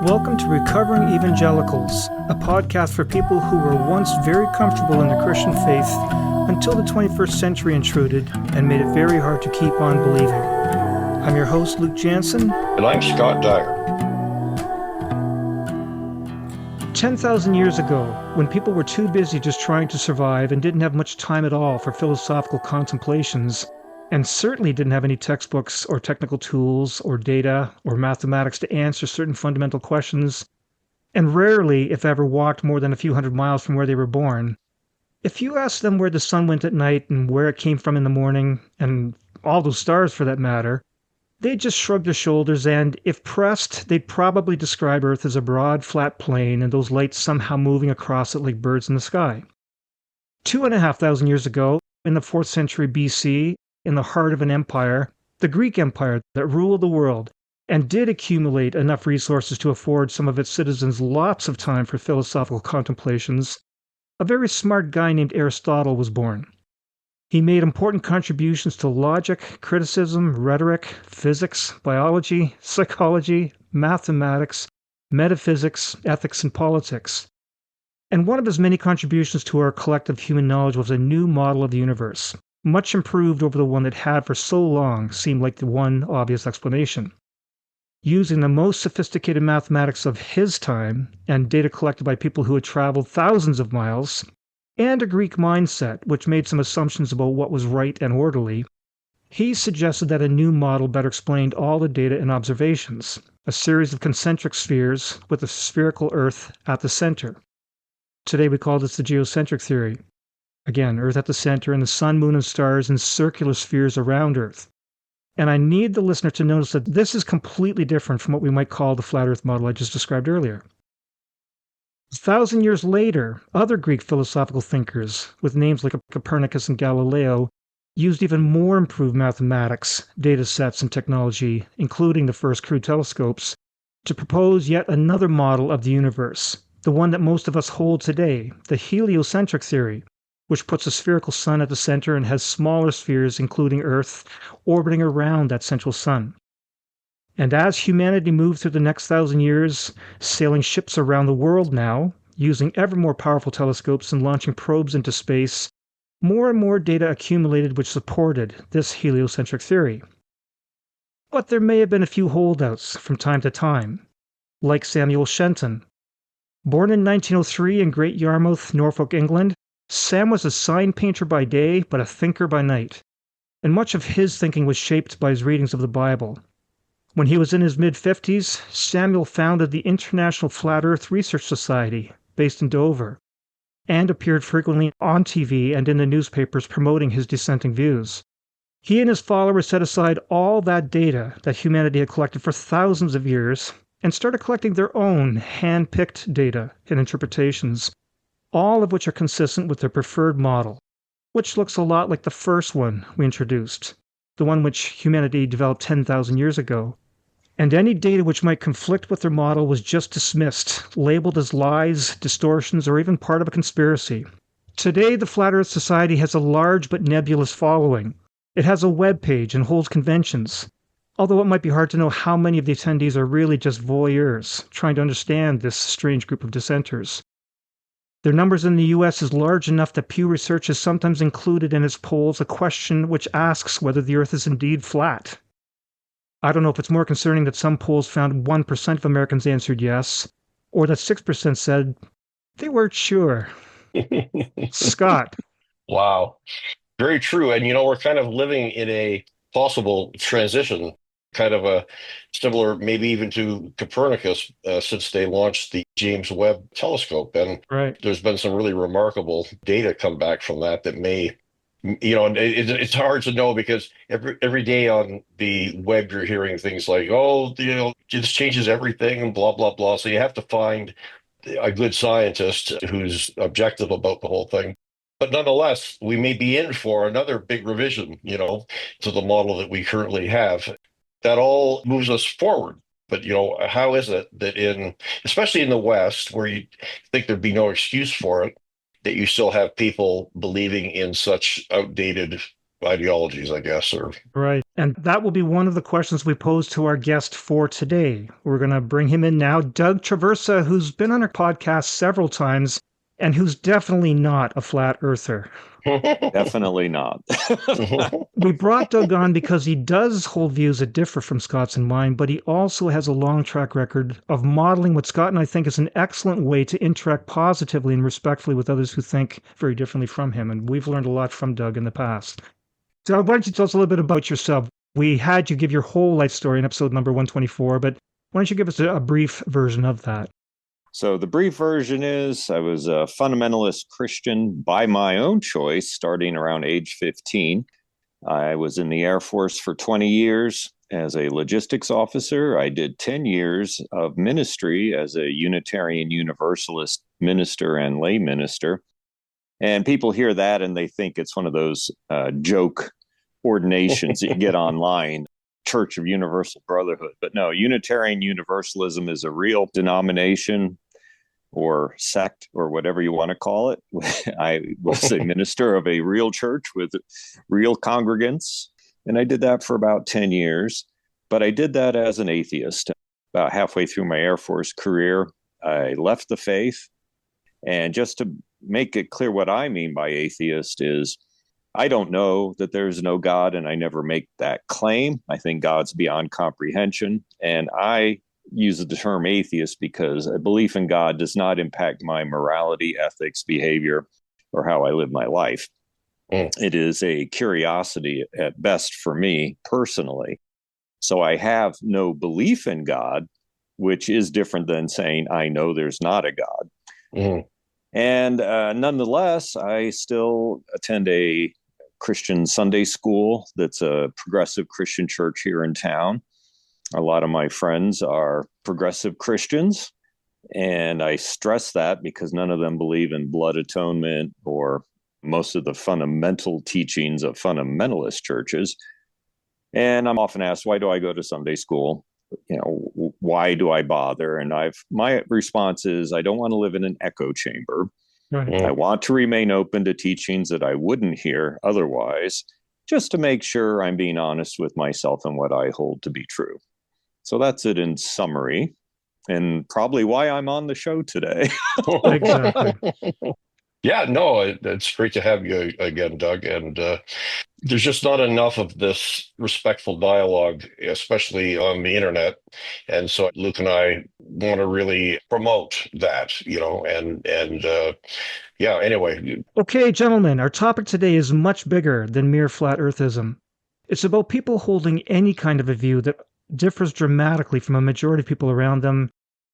Welcome to Recovering Evangelicals, a podcast for people who were once very comfortable in their Christian faith until the 21st century intruded and made it very hard to keep on believing. I'm your host, Luke Jansen. And I'm Scott Dyer. 10,000 years ago, when people were too busy just trying to survive and didn't have much time at all for philosophical contemplations, and certainly didn't have any textbooks or technical tools or data or mathematics to answer certain fundamental questions, and rarely, if ever, walked more than a few hundred miles from where they were born, if you asked them where the sun went at night and where it came from in the morning, and all those stars for that matter, they'd just shrug their shoulders and, if pressed, they'd probably describe Earth as a broad, flat plain and those lights somehow moving across it like birds in the sky. 2,500 years ago, in the 4th century BC, in the heart of an empire, the Greek Empire that ruled the world, and did accumulate enough resources to afford some of its citizens lots of time for philosophical contemplations, a very smart guy named Aristotle was born. He made important contributions to logic, criticism, rhetoric, physics, biology, psychology, mathematics, metaphysics, ethics, and politics. And one of his many contributions to our collective human knowledge was a new model of the universe, much improved over the one that had for so long seemed like the one obvious explanation. Using the most sophisticated mathematics of his time and data collected by people who had traveled thousands of miles, and a Greek mindset which made some assumptions about what was right and orderly, he suggested that a new model better explained all the data and observations, a series of concentric spheres with a spherical Earth at the center. Today we call this the geocentric theory. Again, Earth at the center and the sun, moon, and stars in circular spheres around Earth. And I need the listener to notice that this is completely different from what we might call the flat Earth model I just described earlier. 1,000 years later, other Greek philosophical thinkers, with names like Copernicus and Galileo, used even more improved mathematics, data sets, and technology, including the first crude telescopes, to propose yet another model of the universe, the one that most of us hold today, the heliocentric theory, which puts a spherical sun at the center and has smaller spheres, including Earth, orbiting around that central sun. And as humanity moved through the next 1,000 years, sailing ships around the world now, using ever more powerful telescopes and launching probes into space, more and more data accumulated which supported this heliocentric theory. But there may have been a few holdouts from time to time, like Samuel Shenton. Born in 1903 in Great Yarmouth, Norfolk, England, Sam was a sign painter by day, but a thinker by night, and much of his thinking was shaped by his readings of the Bible. When he was in his mid-50s, Samuel founded the International Flat Earth Research Society, based in Dover, and appeared frequently on TV and in the newspapers promoting his dissenting views. He and his followers set aside all that data that humanity had collected for thousands of years and started collecting their own hand-picked data and interpretations, all of which are consistent with their preferred model, which looks a lot like the first one we introduced, the one which humanity developed 10,000 years ago. And any data which might conflict with their model was just dismissed, labeled as lies, distortions, or even part of a conspiracy. Today, the Flat Earth Society has a large but nebulous following. It has a web page and holds conventions, although it might be hard to know how many of the attendees are really just voyeurs trying to understand this strange group of dissenters. Their numbers in the U.S. is large enough that Pew Research has sometimes included in its polls a question which asks whether the Earth is indeed flat. I don't know if it's more concerning that some polls found 1% of Americans answered yes, or that 6% said they weren't sure. Scott. Wow. Very true. And, we're kind of living in a possible transition, kind of a similar, maybe even to Copernicus, since they launched the James Webb telescope. And Right. There's been some really remarkable data come back from that may, and it's hard to know because every day on the web, you're hearing things like, oh, this changes everything and blah, blah, blah. So you have to find a good scientist who's objective about the whole thing. But nonetheless, we may be in for another big revision, to the model that we currently have. That all moves us forward. But, how is it that especially in the West, where you think there'd be no excuse for it, that you still have people believing in such outdated ideologies, I guess. Or Right. And that will be one of the questions we pose to our guest for today. We're going to bring him in now, Doug Traversa, who's been on our podcast several times and who's definitely not a flat earther. Definitely not. We brought Doug on because he does hold views that differ from Scott's and mine, but he also has a long track record of modeling what Scott and I think is an excellent way to interact positively and respectfully with others who think very differently from him. And we've learned a lot from Doug in the past. Doug, why don't you tell us a little bit about yourself? We had you give your whole life story in episode number 124, but why don't you give us a brief version of that? So the brief version is I was a fundamentalist Christian by my own choice, starting around age 15. I was in the Air Force for 20 years as a logistics officer. I did 10 years of ministry as a Unitarian Universalist minister and lay minister. And people hear that and they think it's one of those joke ordinations that you get online, Church of Universal Brotherhood. But no, Unitarian Universalism is a real denomination or sect or whatever you want to call it. I was a minister of a real church with real congregants, and I did that for about 10 years. But I did that as an atheist. About halfway through my Air Force career, I left the faith. And just to make it clear what I mean by atheist is I don't know that there's no God, and I never make that claim. I think God's beyond comprehension. And I use the term atheist because a belief in God does not impact my morality, ethics, behavior, or how I live my life. It is a curiosity at best for me personally. So I have no belief in God, which is different than saying I know there's not a God. And nonetheless, I still attend a Christian Sunday school that's a progressive Christian church here in town. A lot of my friends are progressive Christians, and I stress that because none of them believe in blood atonement or most of the fundamental teachings of fundamentalist churches. And I'm often asked, why do I go to Sunday school? You know, why do I bother? And my response is, I don't want to live in an echo chamber. Right. I want to remain open to teachings that I wouldn't hear otherwise, just to make sure I'm being honest with myself and what I hold to be true. So that's it in summary, and probably why I'm on the show today. Exactly. Yeah, no, it's great to have you again, Doug. And there's just not enough of this respectful dialogue, especially on the internet. And so Luke and I want to really promote that, yeah, anyway. Okay, gentlemen, our topic today is much bigger than mere flat earthism. It's about people holding any kind of a view that differs dramatically from a majority of people around them,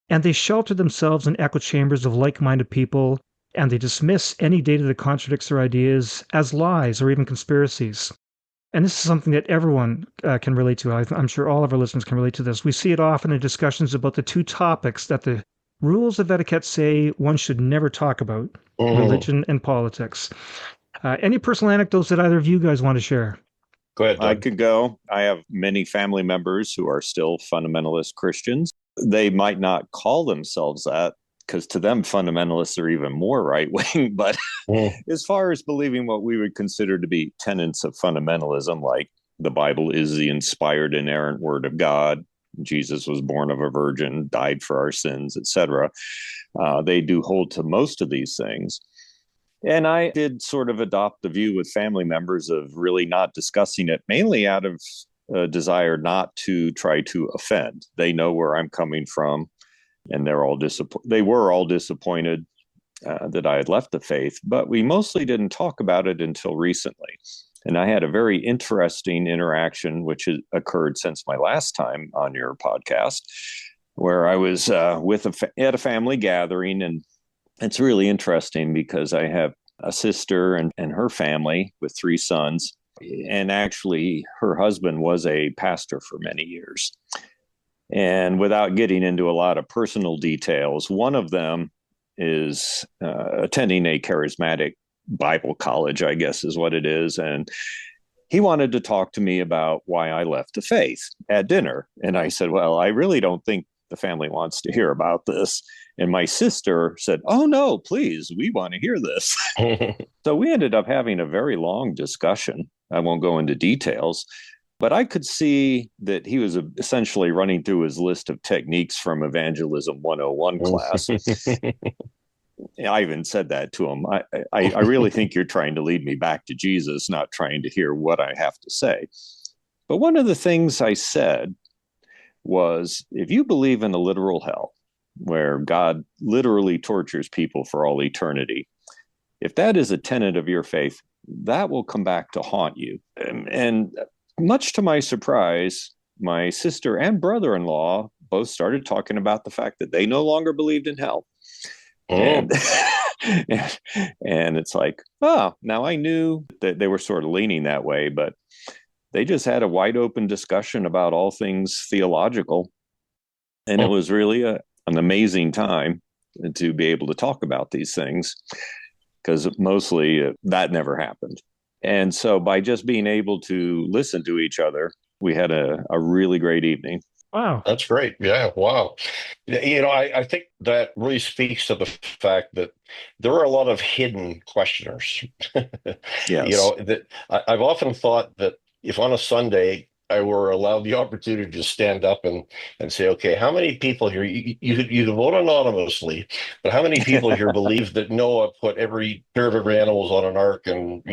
and they shelter themselves in echo chambers of like-minded people, and they dismiss any data that contradicts their ideas as lies or even conspiracies. And this is something that everyone can relate to. I'm sure all of our listeners can relate to this. We see it often in discussions about the two topics that the rules of etiquette say one should never talk about, religion and politics. Any personal anecdotes that either of you guys want to share? Go ahead, Doug. I could go. I have many family members who are still fundamentalist Christians. They might not call themselves that because to them, fundamentalists are even more right-wing. But as far as believing what we would consider to be tenets of fundamentalism, like the Bible is the inspired, inerrant word of God, Jesus was born of a virgin, died for our sins, etc., they do hold to most of these things. And I did sort of adopt the view with family members of really not discussing it, mainly out of a desire not to try to offend. They know where I'm coming from, and they were all disappointed that I had left the faith. But we mostly didn't talk about it until recently. And I had a very interesting interaction, which has occurred since my last time on your podcast, where I was at a family gathering. And it's really interesting because I have a sister and her family with 3 sons. And actually, her husband was a pastor for many years. And without getting into a lot of personal details, one of them is attending a charismatic Bible college, I guess is what it is. And he wanted to talk to me about why I left the faith at dinner. And I said, well, I really don't think the family wants to hear about this. And my sister said, oh, no, please, we want to hear this. So we ended up having a very long discussion I won't go into details, but I could see that he was essentially running through his list of techniques from Evangelism 101 class. I even said that to him. I really think you're trying to lead me back to Jesus, not trying to hear what I have to say. But one of the things I said was, if you believe in a literal hell, where God literally tortures people for all eternity, if that is a tenet of your faith, that will come back to haunt you. And much to my surprise, my sister and brother-in-law both started talking about the fact that they no longer believed in hell. And, and it's like, oh, now I knew that they were sort of leaning that way, but they just had a wide open discussion about all things theological. And it was really an amazing time to be able to talk about these things, because mostly that never happened. And so by just being able to listen to each other, we had a really great evening. Wow. That's great. Yeah. Wow. I think that really speaks to the fact that there are a lot of hidden questioners. Yes. That I've often thought that if on a Sunday I were allowed the opportunity to stand up and say, okay, how many people here, you can vote anonymously, but how many people here believe that Noah put every pair of every animals on an ark? And,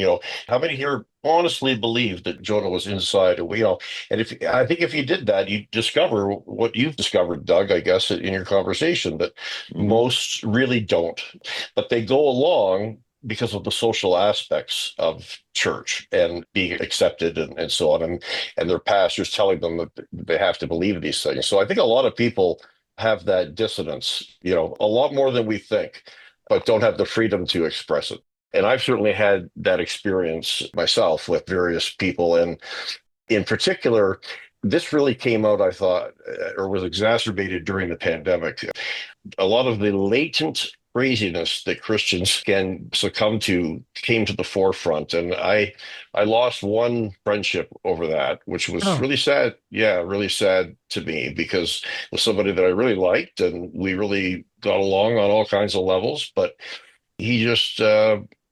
how many here honestly believe that Jonah was inside? And I think if you did that, you'd discover what you've discovered, Doug, I guess, in your conversation, that most really don't, but they go along because of the social aspects of church and being accepted and so on, and their pastors telling them that they have to believe these things. So I think a lot of people have that dissonance, a lot more than we think, but don't have the freedom to express it. And I've certainly had that experience myself with various people. And in particular, this really came out, I thought, or was exacerbated during the pandemic. A lot of the latent craziness that Christians can succumb to came to the forefront. And I lost one friendship over that, which was really sad. Yeah, really sad to me, because it was somebody that I really liked and we really got along on all kinds of levels. But he just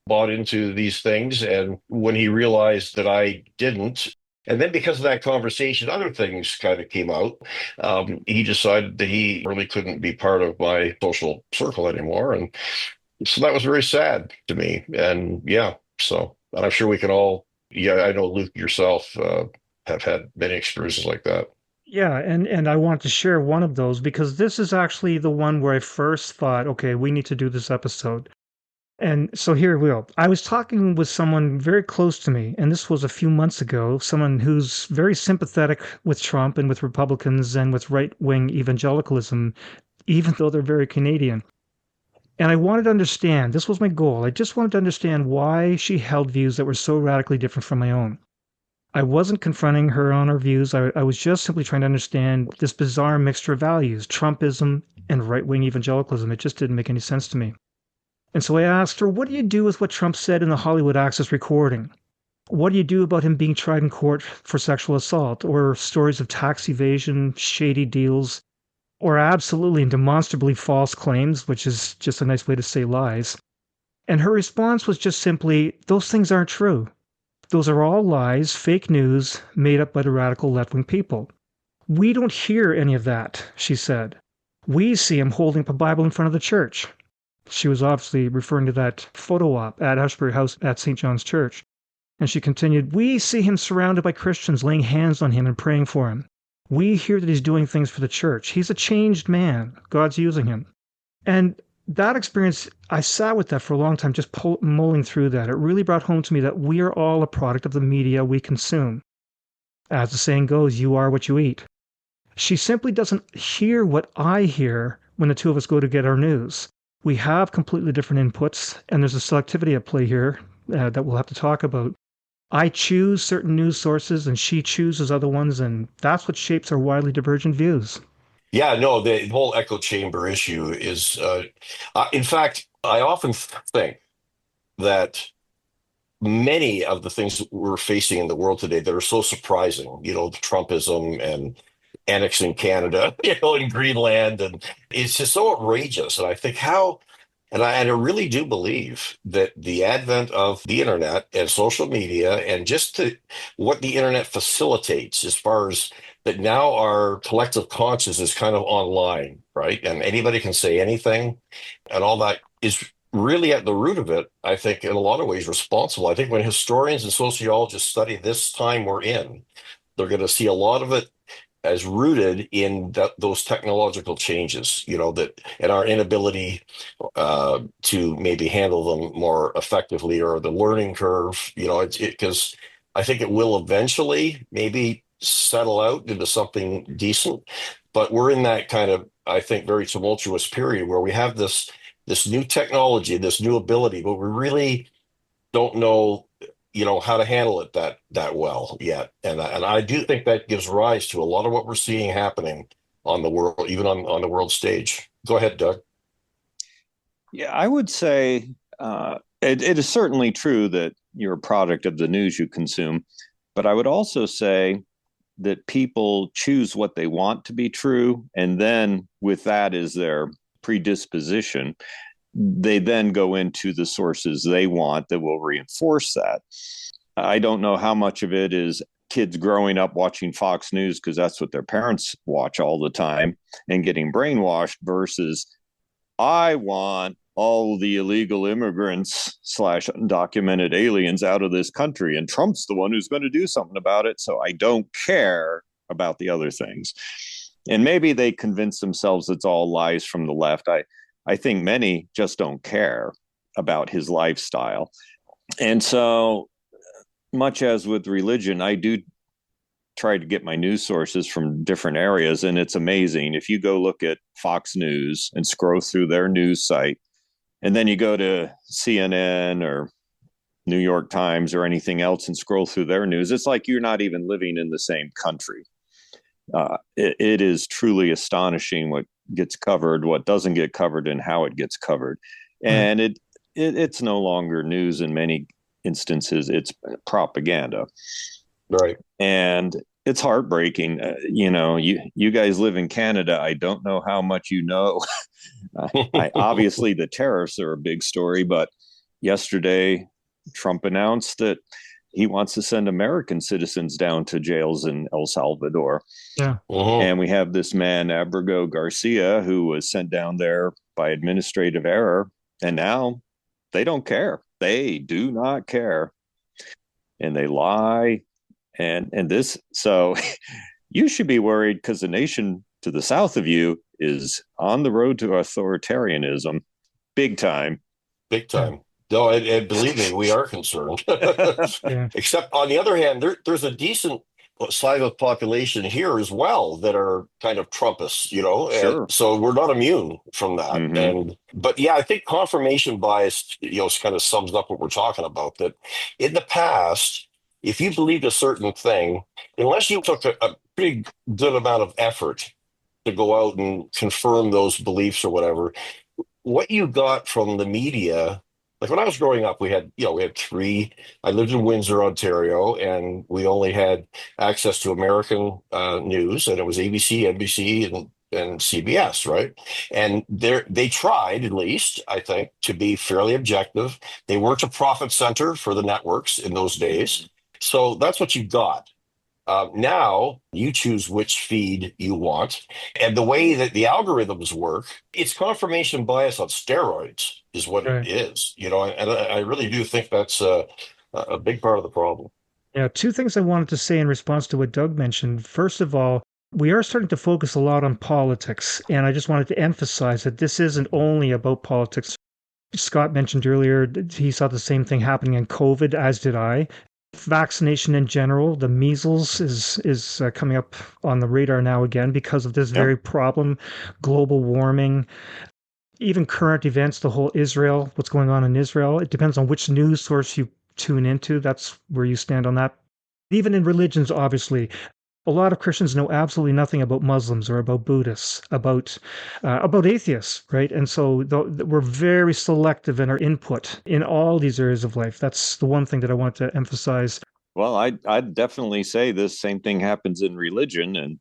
bought into these things. And when he realized that I didn't, and then because of that conversation, other things kind of came out. He decided that he really couldn't be part of my social circle anymore. And so that was very sad to me. And and I'm sure we can all, I know, Luke, yourself have had many experiences like that. Yeah, and I want to share one of those, because this is actually the one where I first thought, okay, we need to do this episode. And so here we go. I was talking with someone very close to me, and this was a few months ago, someone who's very sympathetic with Trump and with Republicans and with right-wing evangelicalism, even though they're very Canadian. And I wanted to understand, this was my goal, I just wanted to understand why she held views that were so radically different from my own. I wasn't confronting her on her views, I was just simply trying to understand this bizarre mixture of values, Trumpism and right-wing evangelicalism. It just didn't make any sense to me. And so I asked her, what do you do with what Trump said in the Hollywood Access recording? What do you do about him being tried in court for sexual assault, or stories of tax evasion, shady deals, or absolutely and demonstrably false claims, which is just a nice way to say lies? And her response was just simply, those things aren't true. Those are all lies, fake news, made up by the radical left-wing people. We don't hear any of that, she said. We see him holding up a Bible in front of the church. She was obviously referring to that photo op at Ashbury House at St. John's Church. And she continued, we see him surrounded by Christians laying hands on him and praying for him. We hear that he's doing things for the church. He's a changed man. God's using him. And that experience, I sat with that for a long time, just mulling through that. It really brought home to me that we are all a product of the media we consume. As the saying goes, you are what you eat. She simply doesn't hear what I hear when the two of us go to get our news. We have completely different inputs, and there's a selectivity at play here that we'll have to talk about. I choose certain news sources, and she chooses other ones, and that's what shapes our widely divergent views. Yeah, no, the whole echo chamber issue is, in fact, I often think that many of the things that we're facing in the world today that are so surprising, the Trumpism and annexing Canada, in Greenland, and it's just so outrageous. And I think, how And I really do believe that the advent of the internet and social media and what the internet facilitates as far as that now our collective conscious is kind of online, right? And anybody can say anything and all that is really at the root of it, I think, in a lot of ways responsible. I think when historians and sociologists study this time we're in, they're going to see a lot of it as rooted in those technological changes, that and our inability to maybe handle them more effectively or the learning curve, it's because I think it will eventually maybe settle out into something decent. But we're in that kind of, I think, very tumultuous period where we have this new technology, this new ability, but we really don't know, how to handle it that well yet. And I do think that gives rise to a lot of what we're seeing happening on the world, even on the world stage. Go ahead, Doug. Yeah, I would say it is certainly true that you're a product of the news you consume, but I would also say that people choose what they want to be true, and then with that is their predisposition. They then go into the sources they want that will reinforce that. I don't know how much of it is kids growing up watching Fox News because that's what their parents watch all the time and getting brainwashed versus I want all the illegal immigrants slash undocumented aliens out of this country. And Trump's the one who's going to do something about it. So I don't care about the other things. And maybe they convince themselves it's all lies from the left. I think many just don't care about his lifestyle. And so much as with religion, I do try to get my news sources from different areas. And it's amazing. If you go look at Fox News and scroll through their news site, and then you go to CNN or New York Times or anything else and scroll through their news, it's like you're not even living in the same country. It is truly astonishing what gets covered, what doesn't get covered, and how it gets covered. And it's no longer news in many instances, it's propaganda. Right. And it's heartbreaking. You guys live in Canada. I don't know how much you know. Obviously, the tariffs are a big story, but yesterday, Trump announced that he wants to send American citizens down to jails in El Salvador. Yeah. Uh-huh. And we have this man, Abrego Garcia, who was sent down there by administrative error. And now they don't care. They do not care. And they lie. And this, so you should be worried because the nation to the south of you is on the road to authoritarianism, big time. Big time. No, and believe me, we are concerned. Yeah. Except on the other hand, there's a decent slice of population here as well that are kind of Trumpists, Sure. and so we're not immune from that. Mm-hmm. But yeah, I think confirmation bias, kind of sums up what we're talking about. That in the past, if you believed a certain thing, unless you took a pretty good amount of effort to go out and confirm those beliefs or whatever, what you got from the media, like when I was growing up, we had three. I lived in Windsor, Ontario, and we only had access to American news, and it was ABC, NBC, and CBS, right? And they tried, at least, I think, to be fairly objective. They weren't a profit center for the networks in those days. So that's what you got. Now you choose which feed you want. And the way that the algorithms work, it's confirmation bias on steroids is what it Right. is, and I really do think that's a big part of the problem. Yeah, two things I wanted to say in response to what Doug mentioned. First of all, we are starting to focus a lot on politics, and I just wanted to emphasize that this isn't only about politics. Scott mentioned earlier that he saw the same thing happening in COVID, as did I. Vaccination in general, the measles is coming up on the radar now again because of this very problem, global warming, even current events, the whole Israel, what's going on in Israel. It depends on which news source you tune into. That's where you stand on that. Even in religions, obviously, a lot of Christians know absolutely nothing about Muslims or about Buddhists, about atheists, right? And so we're very selective in our input in all these areas of life. That's the one thing that I want to emphasize. Well, I'd definitely say this same thing happens in religion. And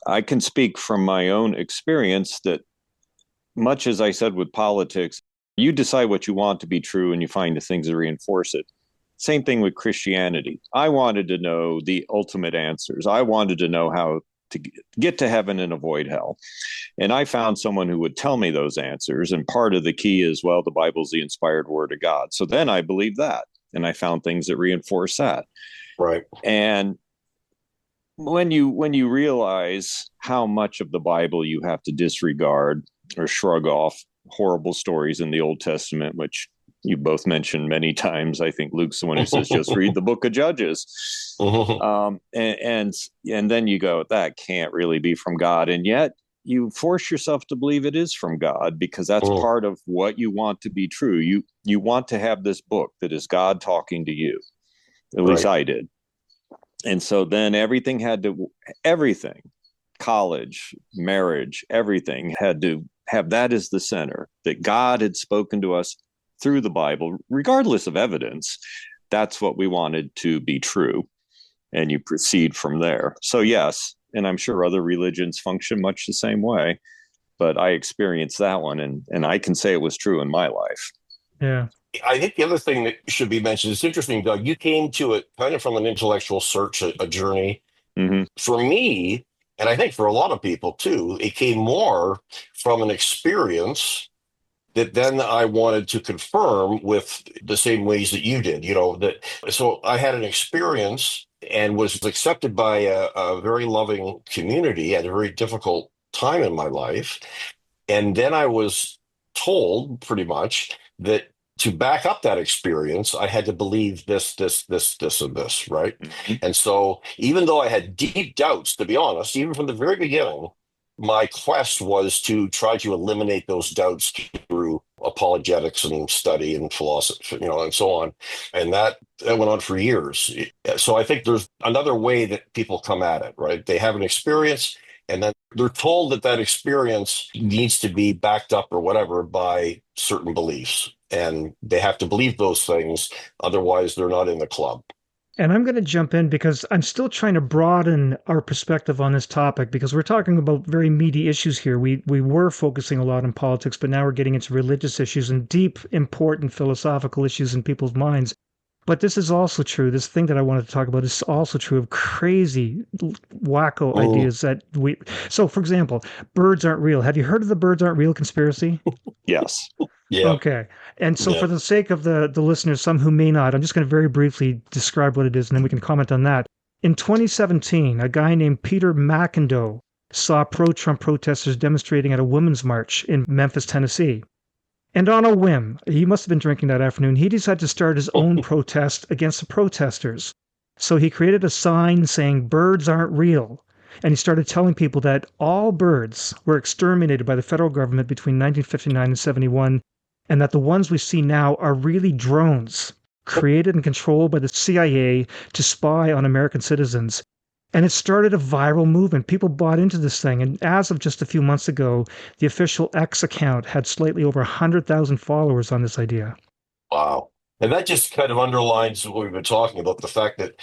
I can speak from my own experience that much as I said with politics, you decide what you want to be true and you find the things that reinforce it. Same thing with Christianity. I wanted to know the ultimate answers. I wanted to know how to get to heaven and avoid hell. And I found someone who would tell me those answers. And part of the key is, well, the Bible's the inspired word of God. So then I believed that. And I found things that reinforce that. Right. And when you realize how much of the Bible you have to disregard or shrug off horrible stories in the Old Testament, which you both mentioned many times. I think Luke's the one who says, just read the book of Judges. And then you go, that can't really be from God. And yet you force yourself to believe it is from God, because that's part of what you want to be true. You want to have this book that is God talking to you. At least I did. And so then everything, college, marriage, everything had to have that as the center, that God had spoken to us through the Bible, regardless of evidence. That's what we wanted to be true. And you proceed from there. So yes, and I'm sure other religions function much the same way, but I experienced that one, and I can say it was true in my life. Yeah. I think the other thing that should be mentioned, it's interesting, Doug, you came to it kind of from an intellectual search, a journey. Mm-hmm. For me, and I think for a lot of people too, it came more from an experience that then I wanted to confirm with the same ways that you did, so I had an experience and was accepted by a very loving community at a very difficult time in my life. And then I was told pretty much that to back up that experience, I had to believe this, and this, right? Mm-hmm. And so even though I had deep doubts, to be honest, even from the very beginning, my quest was to try to eliminate those doubts through apologetics and study and philosophy, and so on. And that went on for years. So I think there's another way that people come at it, right? They have an experience, and then they're told that experience needs to be backed up or whatever by certain beliefs. And they have to believe those things. Otherwise, they're not in the club. And I'm going to jump in because I'm still trying to broaden our perspective on this topic, because we're talking about very meaty issues here. We were focusing a lot on politics, but now we're getting into religious issues and deep, important philosophical issues in people's minds. But this is also true. This thing that I wanted to talk about is also true of crazy, wacko ideas that So, for example, birds aren't real. Have you heard of the birds aren't real conspiracy? Yes. Yeah. Okay. And so for the sake of the listeners, some who may not, I'm just going to very briefly describe what it is, and then we can comment on that. In 2017, a guy named Peter McIndoe saw pro-Trump protesters demonstrating at a women's march in Memphis, Tennessee. And on a whim, he must have been drinking that afternoon, he decided to start his own protest against the protesters. So he created a sign saying, "Birds aren't real." And he started telling people that all birds were exterminated by the federal government between 1959 and 71, and that the ones we see now are really drones created and controlled by the CIA to spy on American citizens. And it started a viral movement. People bought into this thing. And as of just a few months ago, the official X account had slightly over 100,000 followers on this idea. Wow. And that just kind of underlines what we've been talking about, the fact that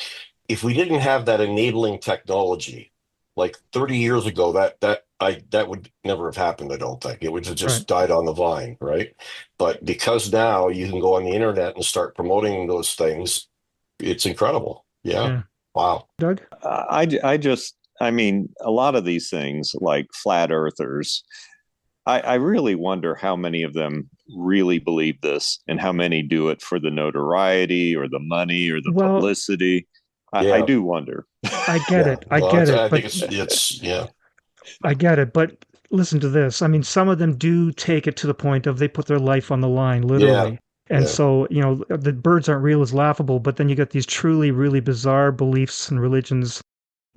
if we didn't have that enabling technology, like 30 years ago, that would never have happened, I don't think. It would have just died on the vine, right? But because now you can go on the internet and start promoting those things, it's incredible. Yeah. Wow. Doug? I mean, a lot of these things, like flat earthers, I really wonder how many of them really believe this and how many do it for the notoriety or the money or the publicity. I do wonder. I get it. I get it. I think it's I get it. But listen to this. I mean, some of them do take it to the point of they put their life on the line, literally. Yeah. And so, the birds aren't real is laughable, but then you get these truly, really bizarre beliefs and religions.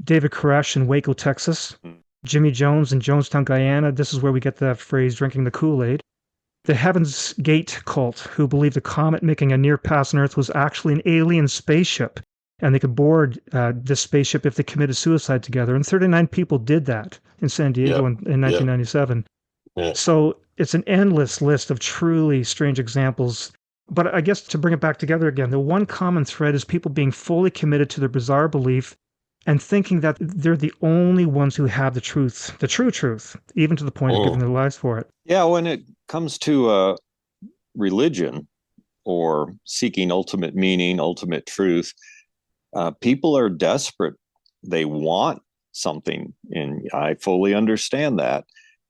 David Koresh in Waco, Texas. Jimmy Jones in Jonestown, Guyana. This is where we get the phrase drinking the Kool-Aid. The Heaven's Gate cult, who believed the comet making a near pass on Earth was actually an alien spaceship, and they could board this spaceship if they committed suicide together. And 39 people did that in San Diego in 1997. Yeah. So it's an endless list of truly strange examples. But I guess to bring it back together again, the one common thread is people being fully committed to their bizarre belief and thinking that they're the only ones who have the truth, the true truth, even to the point of giving their lives for it. Yeah, when it comes to religion or seeking ultimate meaning, ultimate truth, people are desperate. They want something, and I fully understand that.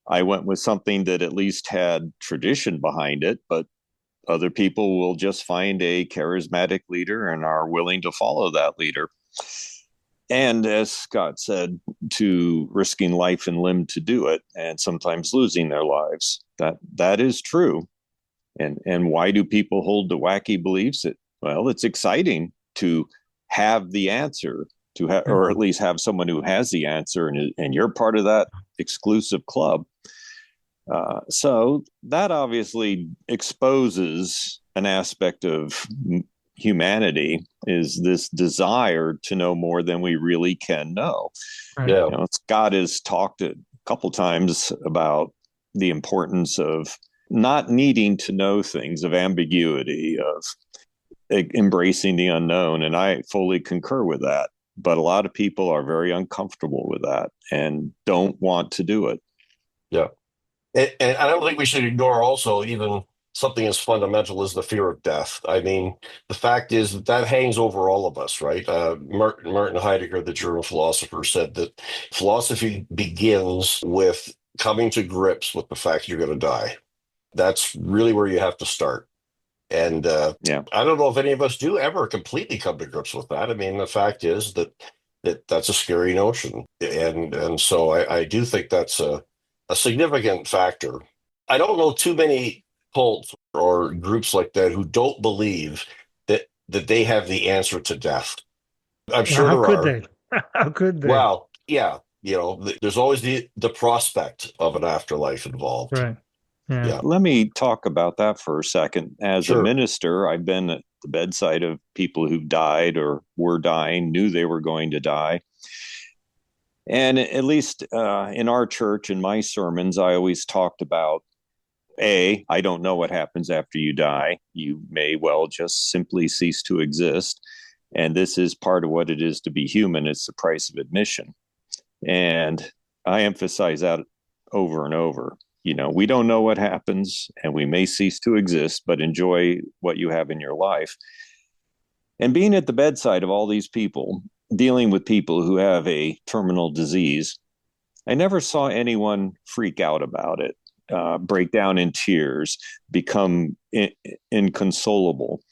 I went with something that at least had tradition behind it, but other people will just find a charismatic leader and are willing to follow that leader. And as Scott said, to risking life and limb to do it, and sometimes losing their lives. That is true. And why do people hold to wacky beliefs? Well, it's exciting to have the answer, or at least have someone who has the answer, and you're part of that exclusive club. So that obviously exposes an aspect of humanity, is this desire to know more than we really can know. Right. Yeah. You know, Scott has talked a couple times about the importance of not needing to know things, of ambiguity, of embracing the unknown. And I fully concur with that. But a lot of people are very uncomfortable with that and don't want to do it. Yeah. And I don't think we should ignore also even something as fundamental as the fear of death. I mean, the fact is that hangs over all of us, right? Martin Heidegger, the German philosopher, said that philosophy begins with coming to grips with the fact you're going to die. That's really where you have to start. And Yeah. I don't know if any of us do ever completely come to grips with that. I mean, the fact is that's a scary notion. And so I do think that's a significant factor. I don't know too many cults or groups like that who don't believe that they have the answer to death. I'm sure How there could are. they? How could they? Well, yeah, there's always the prospect of an afterlife involved. Right. Yeah. Let me talk about that for a second. As a Sure. minister, I've been at the bedside of people who died or were dying, knew they were going to die. And at least in our church, in my sermons, I always talked about I don't know what happens after you die. You may well just simply cease to exist. And this is part of what it is to be human. It's the price of admission. And I emphasize that over and over. You know, we don't know what happens, and we may cease to exist, but enjoy what you have in your life. And being at the bedside of all these people, dealing with people who have a terminal disease, I never saw anyone freak out about it, break down in tears, become inconsolable.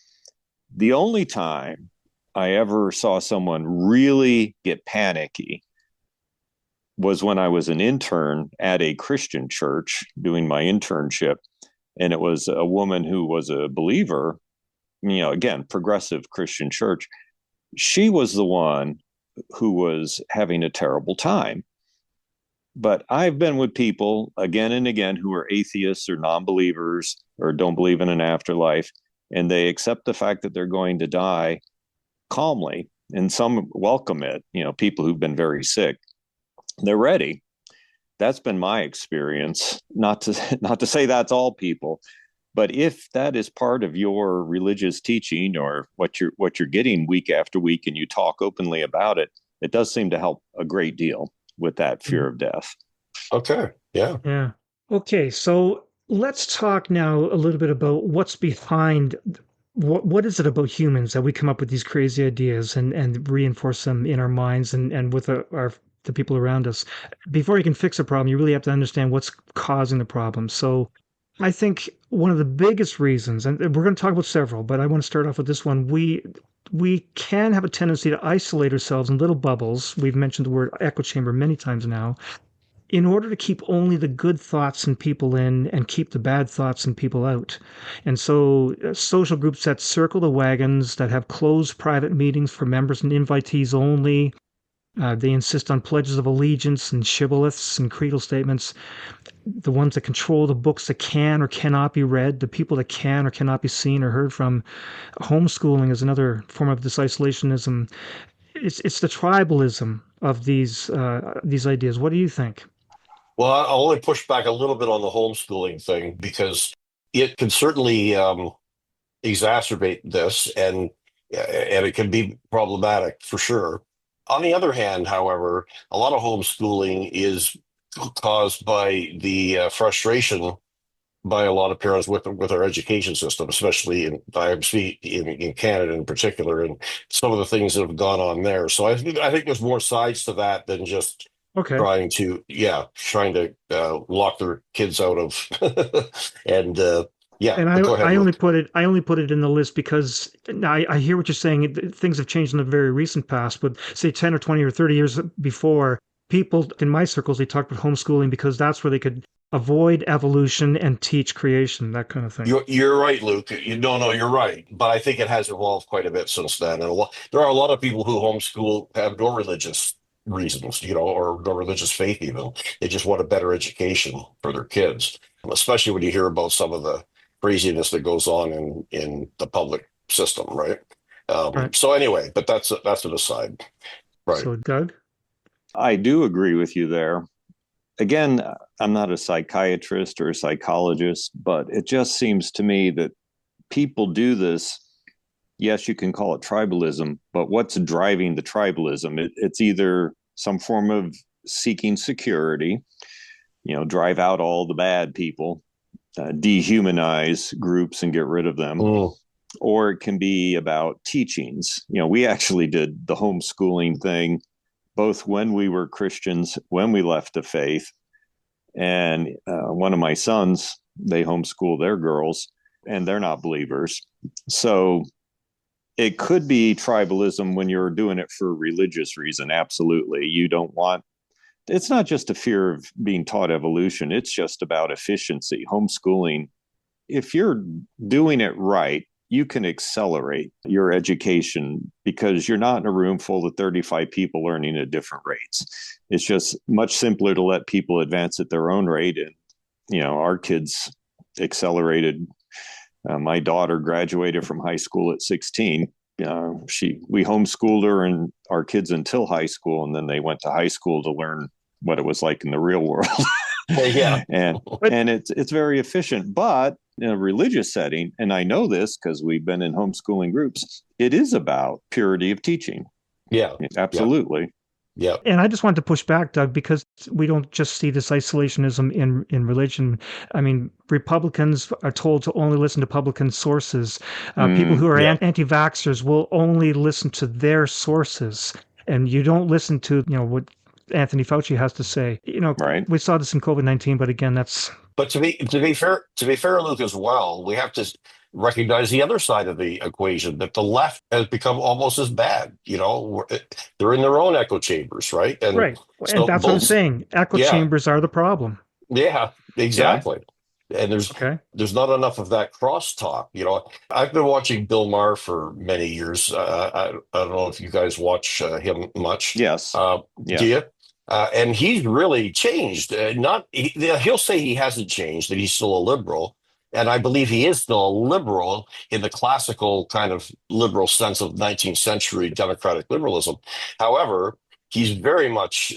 The only time I ever saw someone really get panicky was when I was an intern at a Christian church doing my internship. And it was a woman who was a believer, again, progressive Christian church. She was the one who was having a terrible time. But I've been with people again and again who are atheists or non-believers or don't believe in an afterlife, and they accept the fact that they're going to die calmly. And some welcome it, people who've been very sick. They're ready. That's been my experience. Not to say that's all people, but if that is part of your religious teaching or what you're getting week after week, and you talk openly about it, it does seem to help a great deal with that fear of death. Okay. Yeah. Yeah. Okay. So let's talk now a little bit about what's behind. What is it about humans that we come up with these crazy ideas and reinforce them in our minds and with the people around us? Before you can fix a problem, you really have to understand what's causing the problem. So I think one of the biggest reasons, and we're going to talk about several, but I want to start off with this one. We can have a tendency to isolate ourselves in little bubbles. We've mentioned the word echo chamber many times now, in order to keep only the good thoughts and people in and keep the bad thoughts and people out. And so social groups that circle the wagons, that have closed private meetings for members and invitees only, they insist on pledges of allegiance and shibboleths and creedal statements. The ones that control the books that can or cannot be read, the people that can or cannot be seen or heard from. Homeschooling is another form of this isolationism. It's the tribalism of these ideas. What do you think? Well, I'll only push back a little bit on the homeschooling thing because it can certainly exacerbate this, and it can be problematic for sure. On the other hand, however, a lot of homeschooling is caused by the frustration by a lot of parents with our education system, especially in Canada in particular, and some of the things that have gone on there. So I think there's more sides to that than just Okay. trying to lock their kids out of and yeah. And But go ahead, Luke. I only put it in the list because I hear what you're saying. Things have changed in the very recent past, but say 10 or 20 or 30 years before, people in my circles, they talked about homeschooling because that's where they could avoid evolution and teach creation, that kind of thing. You're right, Luke. No, you're right. But I think it has evolved quite a bit since then. And there are a lot of people who homeschool have no religious reasons, or no religious faith even. They just want a better education for their kids, especially when you hear about some of the craziness that goes on in the public system, right? Right. So anyway, but that's an aside, right? So, Doug? I do agree with you there. Again, I'm not a psychiatrist or a psychologist, but it just seems to me that people do this. Yes, you can call it tribalism, but what's driving the tribalism? It's either some form of seeking security, drive out all the bad people, dehumanize groups and get rid of them. Or it can be about teachings. We actually did the homeschooling thing, both when we were Christians, when we left the faith. And one of my sons, they homeschool their girls, and they're not believers. So it could be tribalism when you're doing it for a religious reason. Absolutely. You don't want, it's not just a fear of being taught evolution. It's just about efficiency. Homeschooling, if you're doing it right, you can accelerate your education because you're not in a room full of 35 people learning at different rates. It's just much simpler to let people advance at their own rate. And, our kids accelerated. My daughter graduated from high school at 16. We homeschooled her and our kids until high school, and then they went to high school to learn what it was like in the real world. Yeah. and it's very efficient, but in a religious setting, and I know this because we've been in homeschooling groups, it is about purity of teaching. Yeah. Absolutely. Yeah. And I just wanted to push back, Doug, because we don't just see this isolationism in religion. I mean, Republicans are told to only listen to publican sources. People who are anti-vaxxers will only listen to their sources, and you don't listen to what Anthony Fauci has to say. Right. We saw this in COVID-19, but again, that's. But to be fair, Luke, as well, we have to recognize the other side of the equation, that the left has become almost as bad. They're in their own echo chambers, right? And right. And that's what I'm saying. Echo chambers are the problem. Yeah, exactly. Yeah. And there's not enough of that crosstalk. I've been watching Bill Maher for many years. I don't know if you guys watch him much. Yes. Do you? And he's really changed. He'll say he hasn't changed, that he's still a liberal. And I believe he is still a liberal in the classical kind of liberal sense of 19th century democratic liberalism. However, he's very much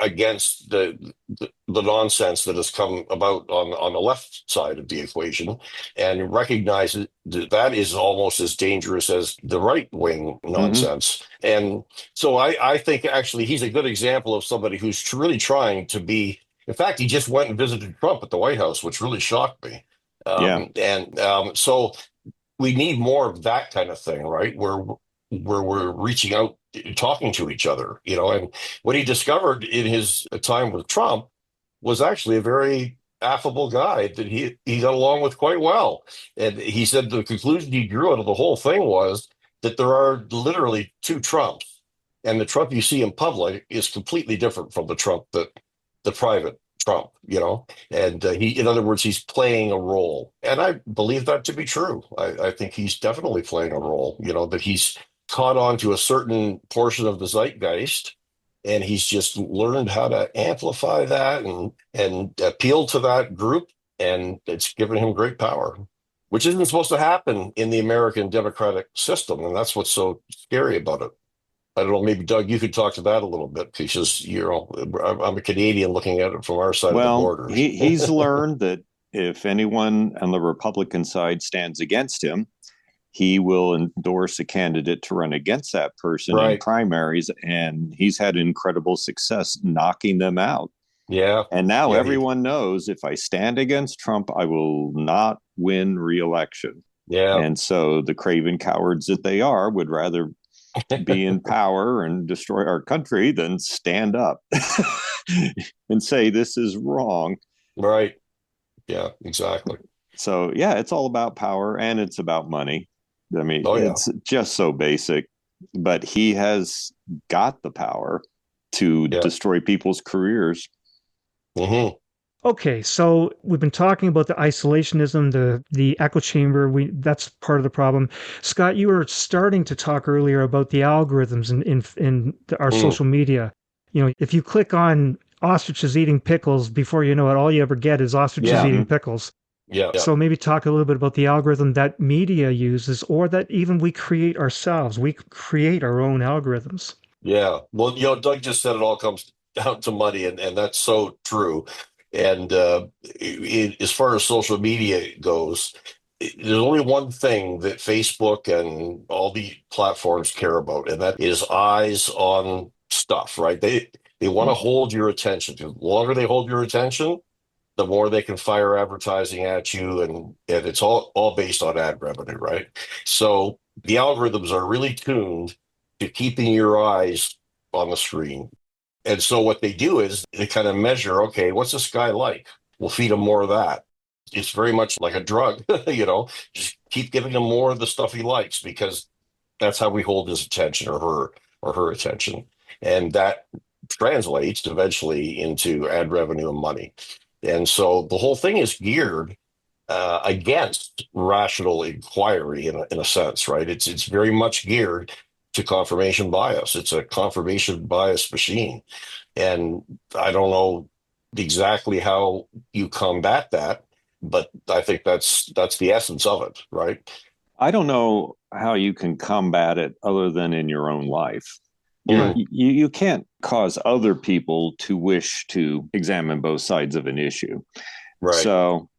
against the nonsense that has come about on the left side of the equation, and recognizes that is almost as dangerous as the right wing nonsense. And so I think actually he's a good example of somebody who's really trying to be. In fact, he just went and visited Trump at the White House, which really shocked me. So we need more of that kind of thing, right? Where we're reaching out, talking to each other, and what he discovered in his time with Trump was actually a very affable guy that he got along with quite well. And he said the conclusion he drew out of the whole thing was that there are literally two Trumps, and the Trump you see in public is completely different from the Trump the private Trump, and in other words, he's playing a role. And I believe that to be true. I think he's definitely playing a role, that he's caught on to a certain portion of the zeitgeist, and he's just learned how to amplify that and appeal to that group. And it's given him great power, which isn't supposed to happen in the American democratic system. And that's what's so scary about it. I don't know, maybe Doug, you could talk to that a little bit, because I'm a Canadian looking at it from our side of the border. He's learned that if anyone on the Republican side stands against him, he will endorse a candidate to run against that person in Right. primaries, and he's had incredible success knocking them out. Yeah. And now Yeah, everyone knows if I stand against Trump, I will not win re-election. Yeah. And so the craven cowards that they are would rather be in power and destroy our country than stand up and say this is wrong. Right. Yeah, exactly. So, yeah, it's all about power and it's about money. I mean, Oh, yeah. it's just so basic, but he has got the power to Yeah. destroy people's careers. Mm-hmm. Okay, so we've been talking about the isolationism, the echo chamber. That's part of the problem. Scott, you were starting to talk earlier about the algorithms in our social media. You know, if you click on ostriches eating pickles, before you know it, all you ever get is ostriches Yeah. eating pickles. Yeah. So maybe talk a little bit about the algorithm that media uses, or that even we create ourselves. We create our own algorithms. Yeah. Well, Doug just said it all comes down to money, and that's so true. And as far as social media goes, there's only one thing that Facebook and all the platforms care about, and that is eyes on stuff, right? They want to hold your attention. The longer they hold your attention, the more they can fire advertising at you, and it's all based on ad revenue, right? So the algorithms are really tuned to keeping your eyes on the screen. And so what they do is they kind of measure, okay, what's this guy like? We'll feed him more of that. It's very much like a drug, just keep giving him more of the stuff he likes, because that's how we hold his attention, or her attention. And that translates eventually into ad revenue and money. And so the whole thing is geared against rational inquiry in a sense, right? It's very much geared to confirmation bias. It's a confirmation bias machine. And I don't know exactly how you combat that, but I think that's the essence of it, right? I don't know how you can combat it other than in your own life. Right. You can't cause other people to wish to examine both sides of an issue. Right. So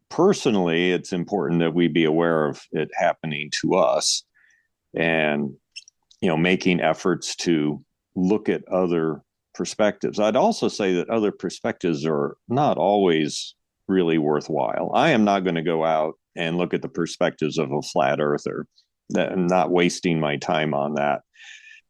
personally, it's important that we be aware of it happening to us, and making efforts to look at other perspectives. I'd also say that other perspectives are not always really worthwhile. I am not going to go out and look at the perspectives of a flat earther. I'm not wasting my time on that.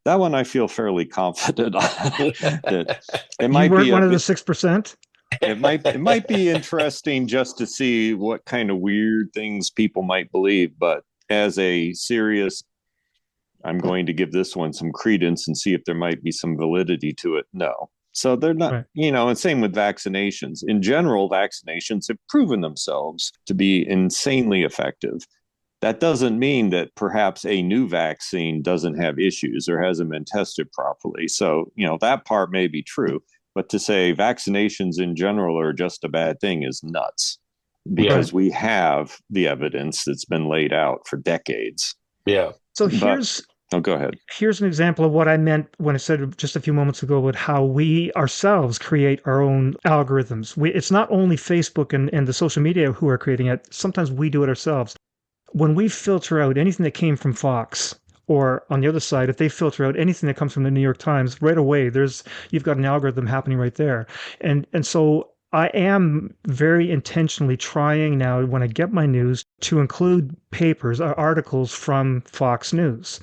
That one I feel fairly confident on. That it might You weren't be one of the 6%? It might be interesting just to see what kind of weird things people might believe, but as a serious, I'm going to give this one some credence and see if there might be some validity to it. No. So they're not, Right. And same with vaccinations. In general, vaccinations have proven themselves to be insanely effective. That doesn't mean that perhaps a new vaccine doesn't have issues or hasn't been tested properly. So, that part may be true. But to say vaccinations in general are just a bad thing is nuts, because we have the evidence that's been laid out for decades. Yeah. So go ahead. Here's an example of what I meant when I said just a few moments ago about how we ourselves create our own algorithms. It's not only Facebook and the social media who are creating it. Sometimes we do it ourselves. When we filter out anything that came from Fox, or on the other side, if they filter out anything that comes from the New York Times, right away you've got an algorithm happening right there. And so I am very intentionally trying now, when I get my news, to include articles from Fox News.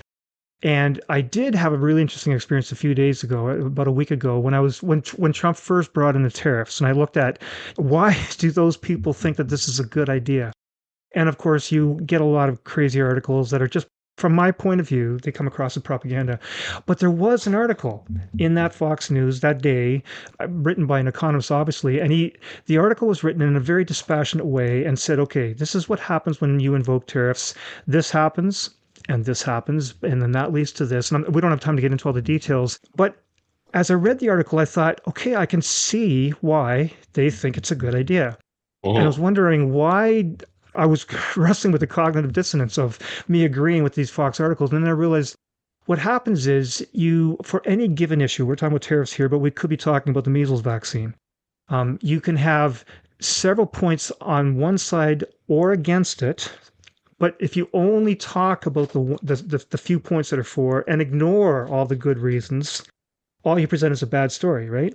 And I did have a really interesting experience a few days ago, about a week ago, when Trump first brought in the tariffs, and I looked at, why do those people think that this is a good idea? And of course, you get a lot of crazy articles that are just, from my point of view, they come across as propaganda. But there was an article in that Fox News that day, written by an economist, obviously, and the article was written in a very dispassionate way and said, okay, this is what happens when you invoke tariffs. This happens, and then that leads to this. And we don't have time to get into all the details, but as I read the article, I thought, okay, I can see why they think it's a good idea. And I was wondering why. I was wrestling with the cognitive dissonance of me agreeing with these Fox articles. And then I realized what happens is for any given issue, we're talking about tariffs here, but we could be talking about the measles vaccine. You can have several points on one side or against it, But if you only talk about the few points that are for and ignore all the good reasons, all you present is a bad story, right?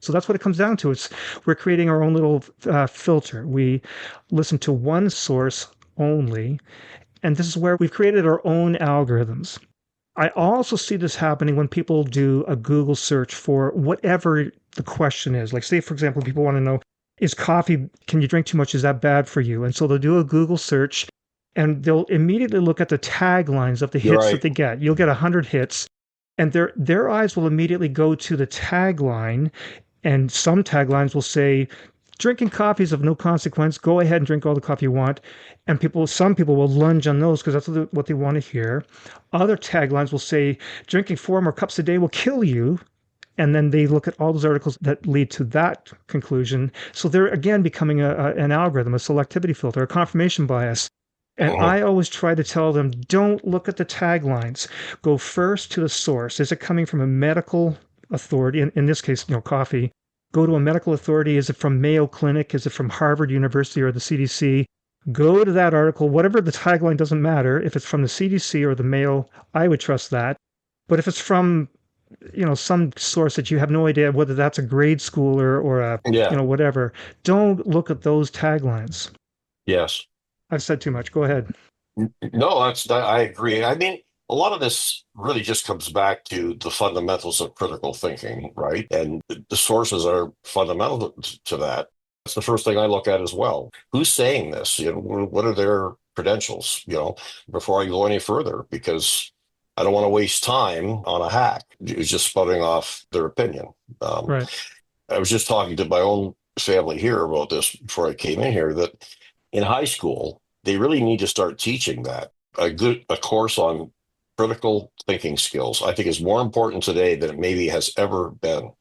So that's what it comes down to. It's we're creating our own little filter. We listen to one source only, and this is where we've created our own algorithms. I also see this happening when people do a Google search for whatever the question is. Like, say, for example, people want to know, is coffee, can you drink too much? Is that bad for you? And so they'll do a Google search and they'll immediately look at the taglines of the You're hits that right. they get. You'll get 100 hits, and their eyes will immediately go to the tagline. And some taglines will say, drinking coffee is of no consequence. Go ahead and drink all the coffee you want. And some people will lunge on those because that's what they want to hear. Other taglines will say, drinking 4 more cups a day will kill you. And then they look at all those articles that lead to that conclusion. So they're again becoming an algorithm, a selectivity filter, a confirmation bias. And Uh-huh. I always try to tell them, don't look at the taglines. Go first to the source. Is it coming from a medical authority? In this case, coffee. Go to a medical authority. Is it from Mayo Clinic? Is it from Harvard University or the CDC? Go to that article. Whatever the tagline, doesn't matter. If it's from the CDC or the Mayo, I would trust that. But if it's from some source that you have no idea whether that's a grade schooler or a Yeah. whatever, don't look at those taglines. Yes. I've said too much. Go ahead. No, I agree. I mean, a lot of this really just comes back to the fundamentals of critical thinking, right? And the sources are fundamental to that. That's the first thing I look at as well. Who's saying this? What are their credentials, before I go any further, because I don't want to waste time on a hack who's just spouting off their opinion. Um, Right. I was just talking to my own family here about this before I came in here, that in high school, they really need to start teaching that. A course on critical thinking skills, I think, is more important today than it maybe has ever been,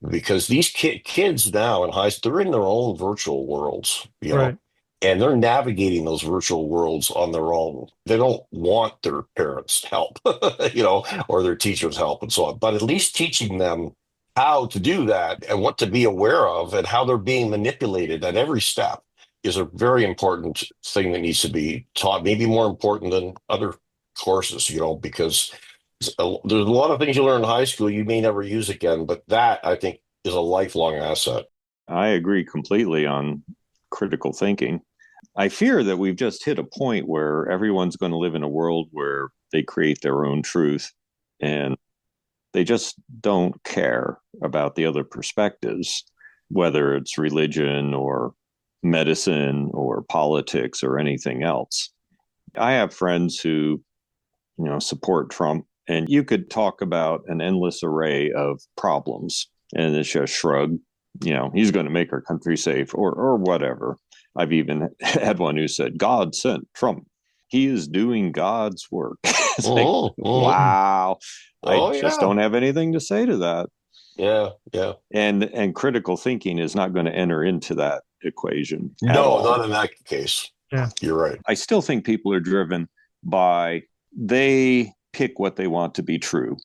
because these kids now in high school, they're in their own virtual worlds, Right. and they're navigating those virtual worlds on their own. They don't want their parents' help, or their teachers' help and so on. But at least teaching them how to do that and what to be aware of and how they're being manipulated at every step is a very important thing that needs to be taught, maybe more important than other courses, because there's a lot of things you learn in high school you may never use again, but that, I think, is a lifelong asset. I agree completely on critical thinking. I fear that we've just hit a point where everyone's going to live in a world where they create their own truth and they just don't care about the other perspectives, whether it's religion or medicine or politics or anything else. I have friends who, support Trump, and you could talk about an endless array of problems, and it's just shrug. He's going to make our country safe or whatever. I've even had one who said, God sent Trump. He is doing God's work. It's like, wow. I Oh, just yeah. don't have anything to say to that. Yeah, yeah. And critical thinking is not going to enter into that equation at No, all. not in that case. Yeah. You're right. I still think people are driven by they pick what they want to be true,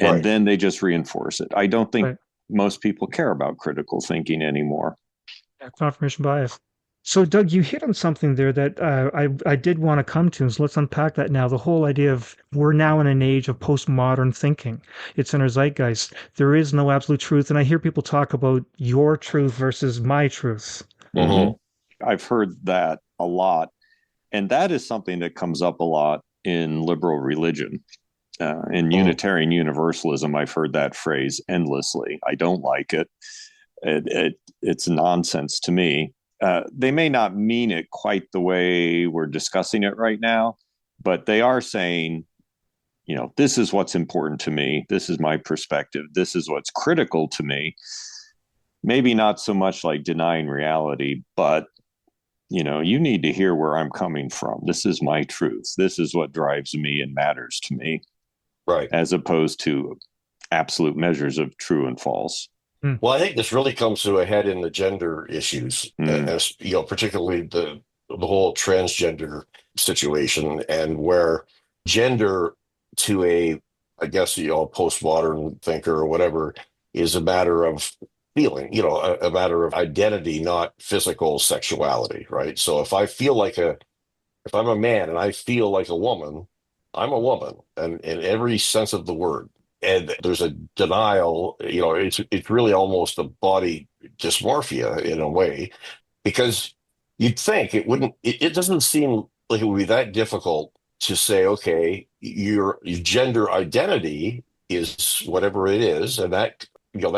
and Right. then they just reinforce it. I don't think Right. most people care about critical thinking anymore. Yeah, confirmation bias. So, Doug, you hit on something there that I did want to come to. So let's unpack that now. The whole idea of we're now in an age of postmodern thinking. It's in our zeitgeist. There is no absolute truth. And I hear people talk about your truth versus my truth. Mm-hmm. I've heard that a lot. And that is something that comes up a lot in liberal religion. In Unitarian Universalism, I've heard that phrase endlessly. I don't like it. It's nonsense to me. They may not mean it quite the way we're discussing it right now, but they are saying, this is what's important to me. This is my perspective. This is what's critical to me. Maybe not so much like denying reality, but you need to hear where I'm coming from. This is my truth. This is what drives me and matters to me. Right. As opposed to absolute measures of true and false. Well, I think this really comes to a head in the gender issues, as particularly the whole transgender situation, and where gender to I guess, postmodern thinker or whatever, is a matter of feeling, a matter of identity, not physical sexuality, right? So if I feel like a If I'm a man and I feel like a woman, I'm a woman, and in every sense of the word. And there's a denial, it's really almost a body dysmorphia in a way, because you'd think it doesn't seem like it would be that difficult to say, okay, your gender identity is whatever it is, and that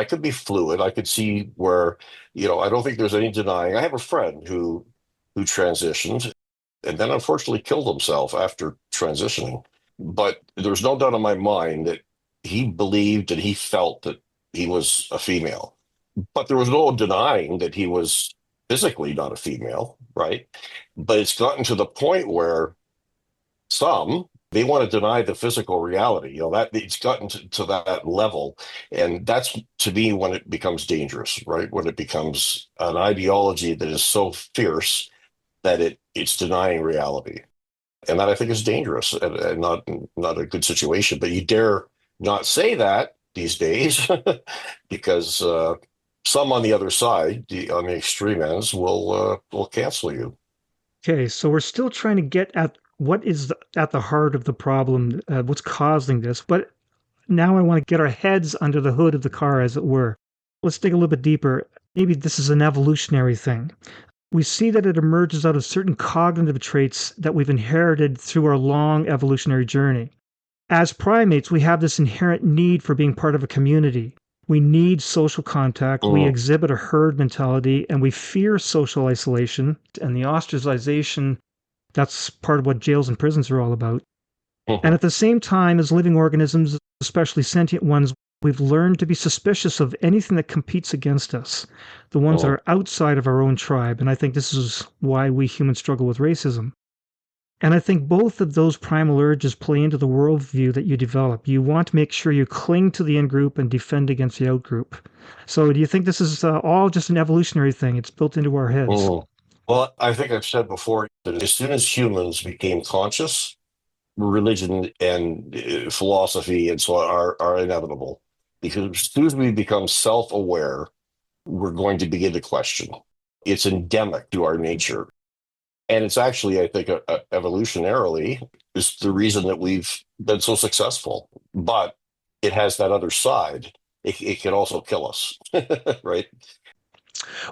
could be fluid. I could see where, I don't think there's any denying. I have a friend who transitioned and then unfortunately killed himself after transitioning. But there's no doubt in my mind that he believed and he felt that he was a female. But there was no denying that he was physically not a female, right? But it's gotten to the point where they want to deny the physical reality. That it's gotten to that level. And that's, to me, when it becomes dangerous, right? When it becomes an ideology that is so fierce that it's denying reality. And that, I think, is dangerous and not a good situation. But you dare not say that these days because some on the other side, on the extreme ends, will cancel you. Okay, so we're still trying to get at what is at the heart of the problem, what's causing this. But now I want to get our heads under the hood of the car, as it were. Let's dig a little bit deeper. Maybe this is an evolutionary thing. We see that it emerges out of certain cognitive traits that we've inherited through our long evolutionary journey. As primates, we have this inherent need for being part of a community. We need social contact, we Mm. exhibit a herd mentality, and we fear social isolation and the ostracization. That's part of what jails and prisons are all about. And Mhm. at the same time, as living organisms, especially sentient ones, we've learned to be suspicious of anything that competes against us, the ones that Mhm. are outside of our own tribe. And I think this is why we humans struggle with racism. And I think both of those primal urges play into the worldview that you develop. You want to make sure you cling to the in group and defend against the out group. So, do you think this is all just an evolutionary thing? It's built into our heads. Mhm. Well, I think I've said before that as soon as humans became conscious, religion and philosophy and so on are inevitable. Because as soon as we become self-aware, we're going to begin to question. It's endemic to our nature. And it's actually, I think, evolutionarily, is the reason that we've been so successful. But it has that other side. It can also kill us, right?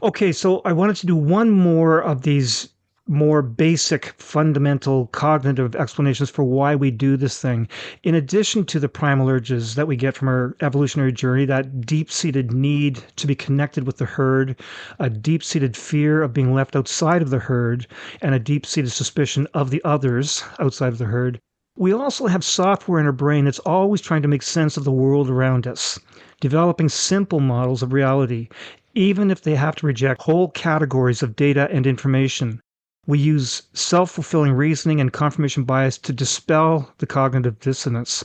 Okay, so I wanted to do one more of these more basic, fundamental cognitive explanations for why we do this thing. In addition to the primal urges that we get from our evolutionary journey, that deep-seated need to be connected with the herd, a deep-seated fear of being left outside of the herd, and a deep-seated suspicion of the others outside of the herd, we also have software in our brain that's always trying to make sense of the world around us, developing simple models of reality, even if they have to reject whole categories of data and information. We use self-fulfilling reasoning and confirmation bias to dispel the cognitive dissonance.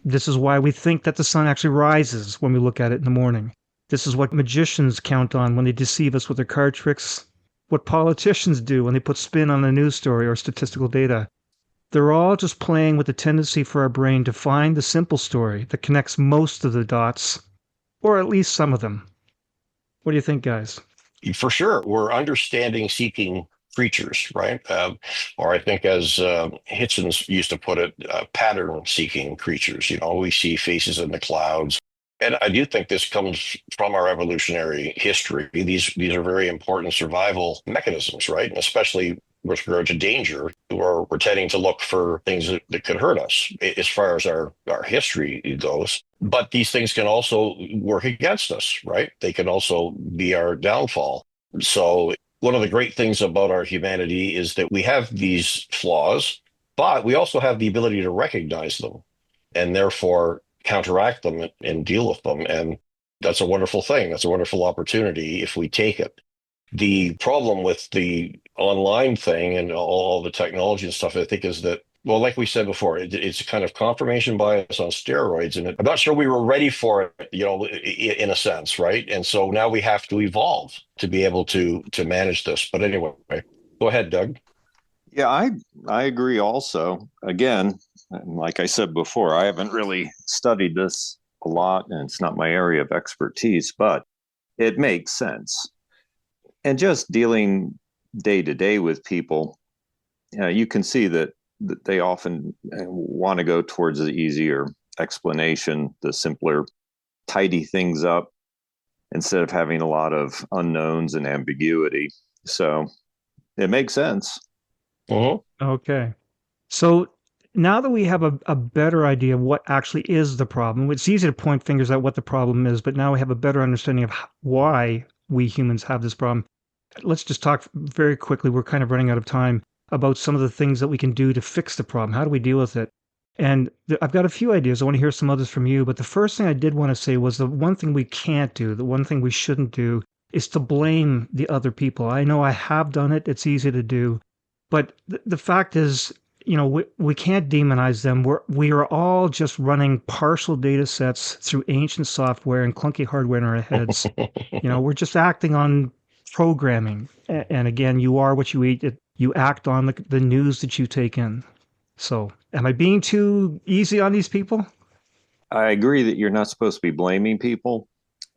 This is why we think that the sun actually rises when we look at it in the morning. This is what magicians count on when they deceive us with their card tricks, what politicians do when they put spin on a news story or statistical data. They're all just playing with the tendency for our brain to find the simple story that connects most of the dots, or at least some of them. What do you think, guys? For sure, we're understanding seeking creatures, right? Or I think, as Hitchens used to put it, pattern seeking creatures. We see faces in the clouds. And I do think this comes from our evolutionary history. These are very important survival mechanisms, right? And especially with regard to danger, we're tending to look for things that could hurt us as far as our history goes. But these things can also work against us, right? They can also be our downfall. So one of the great things about our humanity is that we have these flaws, but we also have the ability to recognize them and therefore counteract them and deal with them. And that's a wonderful thing. That's a wonderful opportunity if we take it. The problem with the online thing and all the technology and stuff, I think, is that, well, like we said before, it's a kind of confirmation bias on steroids. And I'm not sure we were ready for it, in a sense, right? And so now we have to evolve to be able to manage this. But anyway, go ahead, Doug. Yeah, I agree also. Again, like I said before, I haven't really studied this a lot and it's not my area of expertise, but it makes sense. And just dealing day to day with people, You can see that they often want to go towards the easier explanation, the simpler, tidy things up instead of having a lot of unknowns and ambiguity. So it makes sense. Mhm. Okay. So now that we have a better idea of what actually is the problem, it's easy to point fingers at what the problem is, but now we have a better understanding of why we humans have this problem. Let's just talk very quickly. We're kind of running out of time about some of the things that we can do to fix the problem. How do we deal with it? And I've got a few ideas. I want to hear some others from you. But the first thing I did want to say was the one thing we can't do, the one thing we shouldn't do, is to blame the other people. I know I have done it. It's easy to do. But the fact is, we can't demonize them. We are all just running partial data sets through ancient software and clunky hardware in our heads. We're just acting on programming. And again, you are what you eat. You act on the news that you take in. So, am I being too easy on these people? I agree that you're not supposed to be blaming people,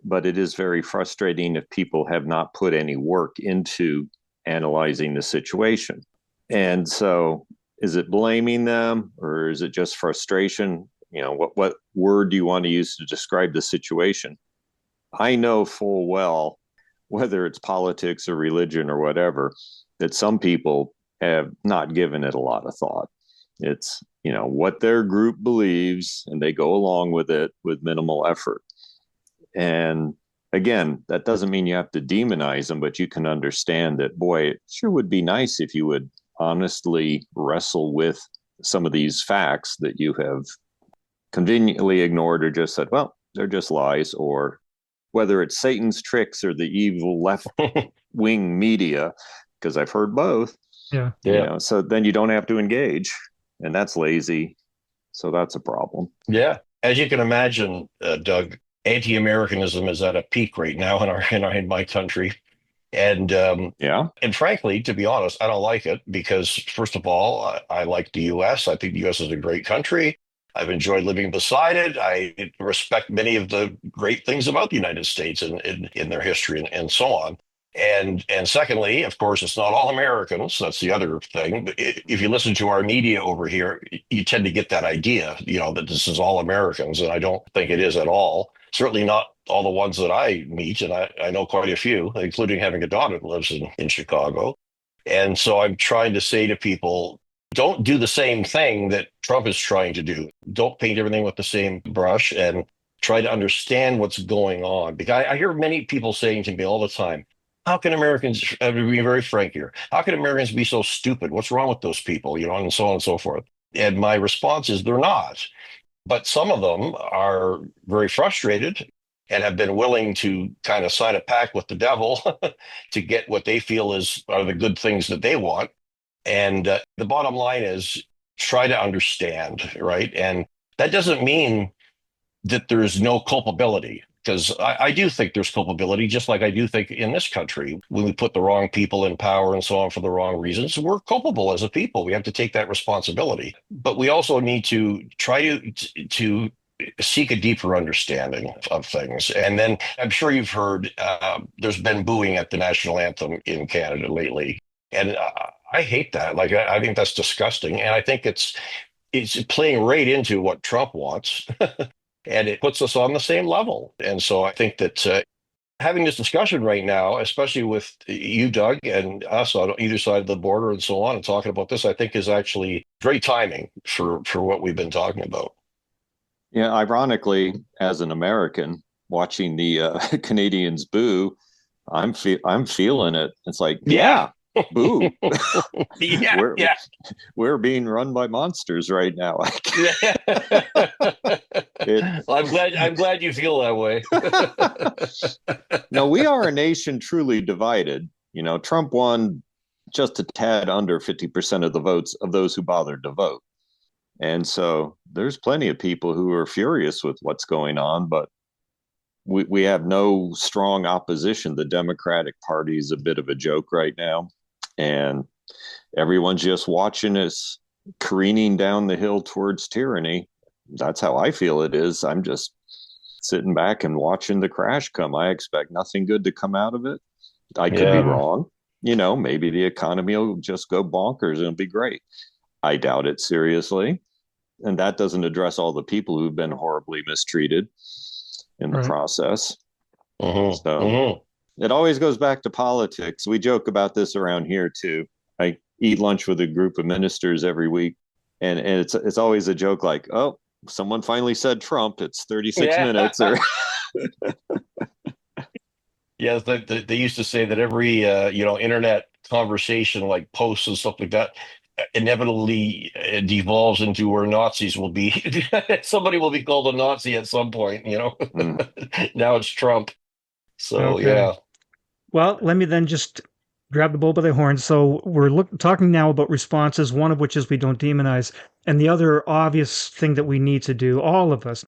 but it is very frustrating if people have not put any work into analyzing the situation. And so, is it blaming them or is it just frustration? What word do you want to use to describe the situation? I know full well, whether it's politics or religion or whatever, that some people have not given it a lot of thought. It's, what their group believes and they go along with it with minimal effort. And again, that doesn't mean you have to demonize them, but you can understand that, boy, it sure would be nice if you would honestly wrestle with some of these facts that you have conveniently ignored or just said, well, they're just lies, or whether it's Satan's tricks or the evil left wing media, because I've heard both. Yeah. So then you don't have to engage, and that's lazy. So that's a problem. Yeah. As you can imagine, Doug, anti-Americanism is at a peak right now in my country. And Yeah. and frankly, to be honest, I don't like it because, first of all, I like the U.S. I think the U.S. is a great country. I've enjoyed living beside it. I respect many of the great things about the United States and in their history and so on. And secondly, of course, it's not all Americans. That's the other thing. But if you listen to our media over here, you tend to get that idea, that this is all Americans, and I don't think it is at all. Certainly not all the ones that I meet, and I know quite a few, including having a daughter that lives in Chicago. And so I'm trying to say to people, don't do the same thing that Trump is trying to do. Don't paint everything with the same brush and try to understand what's going on. Because I hear many people saying to me all the time, how can Americans, to be very frank here, how can Americans be so stupid? What's wrong with those people? And so on and so forth. And my response is they're not. But some of them are very frustrated and have been willing to kind of sign a pact with the devil to get what they feel are the good things that they want. And the bottom line is try to understand, right? And that doesn't mean that there's no culpability, because I do think there's culpability, just like I do think in this country, when we put the wrong people in power and so on for the wrong reasons, we're culpable as a people. We have to take that responsibility. But we also need to try to seek a deeper understanding of things. And then I'm sure you've heard there's been booing at the national anthem in Canada lately. And I hate that. Like, I think that's disgusting. And I think it's playing right into what Trump wants. And it puts us on the same level. And so I think that having this discussion right now, especially with you, Doug, and us on either side of the border and so on, and talking about this, I think is actually great timing for what we've been talking about. Yeah, ironically, as an American watching the Canadians boo, I'm feeling it. It's like, yeah, boo. Yeah, yeah. We're being run by monsters right now. I'm glad you feel that way. No, we are a nation truly divided. Trump won just a tad under 50% of the votes of those who bothered to vote. And so there's plenty of people who are furious with what's going on, but we have no strong opposition. The Democratic Party is a bit of a joke right now. And everyone's just watching us careening down the hill towards tyranny. That's how I feel it is. I'm just sitting back and watching the crash come. I expect nothing good to come out of it. I could be wrong. maybe the economy will just go bonkers and it'll be great. I doubt it seriously. And that doesn't address all the people who've been horribly mistreated in the process. So it always goes back to politics. We joke about this around here too. I eat lunch with a group of ministers every week, and it's always a joke like, oh, someone finally said Trump. It's 36 minutes. Or Yes, they used to say that every internet conversation, like posts and stuff like that, inevitably devolves into where Nazis will be. Somebody will be called a Nazi at some point. Now it's Trump. So yeah. Well, let me then just grab the bull by the horns. So we're talking now about responses, one of which is we don't demonize, and the other obvious thing that we need to do, all of us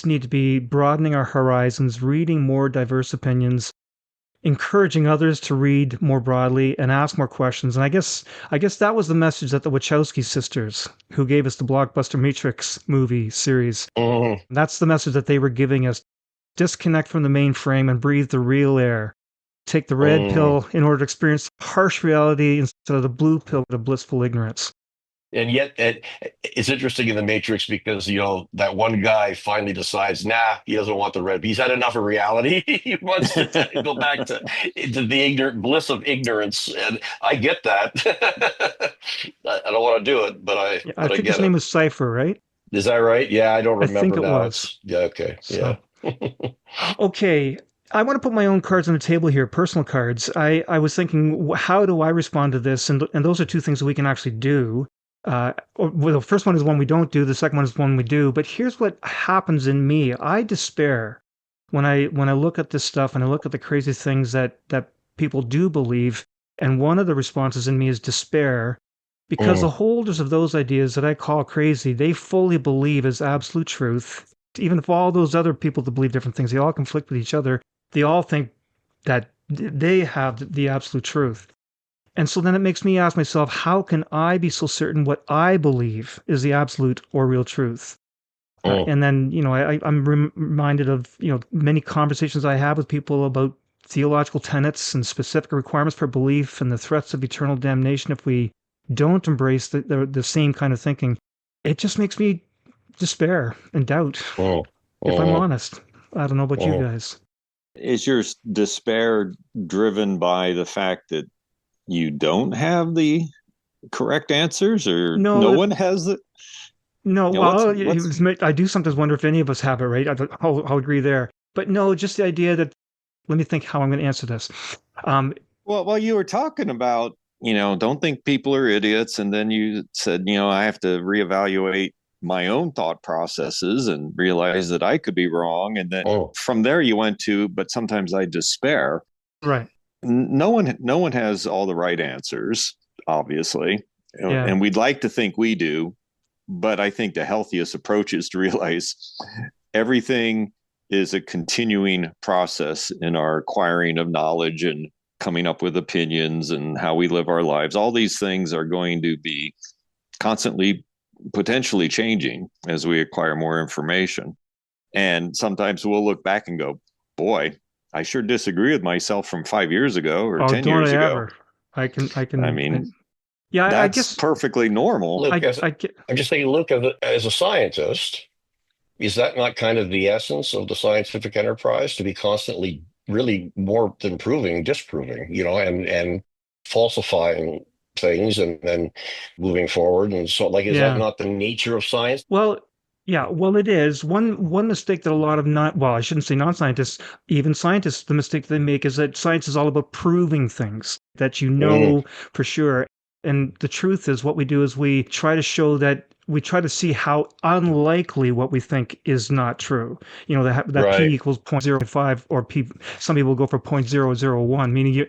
need to be broadening our horizons, reading more diverse opinions, encouraging others to read more broadly and ask more questions. And I guess that was the message that the Wachowski sisters, who gave us the blockbuster Matrix movie series, that's the message that they were giving us. Disconnect from the mainframe and breathe the real air. Take the red pill in order to experience harsh reality instead of the blue pill of blissful ignorance. And yet it's interesting in the Matrix because, that one guy finally decides, he doesn't want the red. He's had enough of reality. He wants to go back to the ignorant bliss of ignorance. And I get that. I don't want to do it, but I think get his name was Cypher, right? Is that right? Yeah, I don't remember. I think it now. was. Yeah, okay. So, yeah. Okay. I want to put my own cards on the table here, personal cards. I was thinking, how do I respond to this? And those are two things that we can actually do. The first one is one we don't do. The second one is one we do. But here's what happens in me. I despair when I look at this stuff and I look at the crazy things that people do believe. And one of the responses in me is despair, because the holders of those ideas that I call crazy, they fully believe as absolute truth. Even if all those other people that believe different things, they all conflict with each other. They all think that they have the absolute truth. And so then it makes me ask myself, how can I be so certain what I believe is the absolute or real truth? And then, I'm reminded of, many conversations I have with people about theological tenets and specific requirements for belief and the threats of eternal damnation if we don't embrace the same kind of thinking. It just makes me despair and doubt, if I'm honest. I don't know about you guys. Is your despair driven by the fact that you don't have the correct answers, or no one has it? No, I do sometimes wonder if any of us have it, right? I'll agree there. But no, just the idea that, let me think how I'm going to answer this. Well, you were talking about, don't think people are idiots. And then you said, I have to reevaluate my own thought processes and realize that I could be wrong. And then from there you went to, but sometimes I despair. Right. No one has all the right answers, obviously. Yeah. And we'd like to think we do. But I think the healthiest approach is to realize everything is a continuing process in our acquiring of knowledge and coming up with opinions and how we live our lives. All these things are going to be constantly potentially changing as we acquire more information. And sometimes we'll look back and go, boy, I sure disagree with myself from 5 years ago or 10 years ago. Ever. I can. Yeah, I guess perfectly normal. Look, I'm just saying, look, as a scientist, is that not kind of the essence of the scientific enterprise, to be constantly really more than disproving, and falsifying things and then moving forward? And so, is that not the nature of science? Well, yeah, it is. One mistake that a lot of I shouldn't say non-scientists, even scientists, the mistake they make is that science is all about proving things that for sure. And the truth is, what we do is we try to see how unlikely what we think is not true. That P equals 0.05, or some people go for 0.001, meaning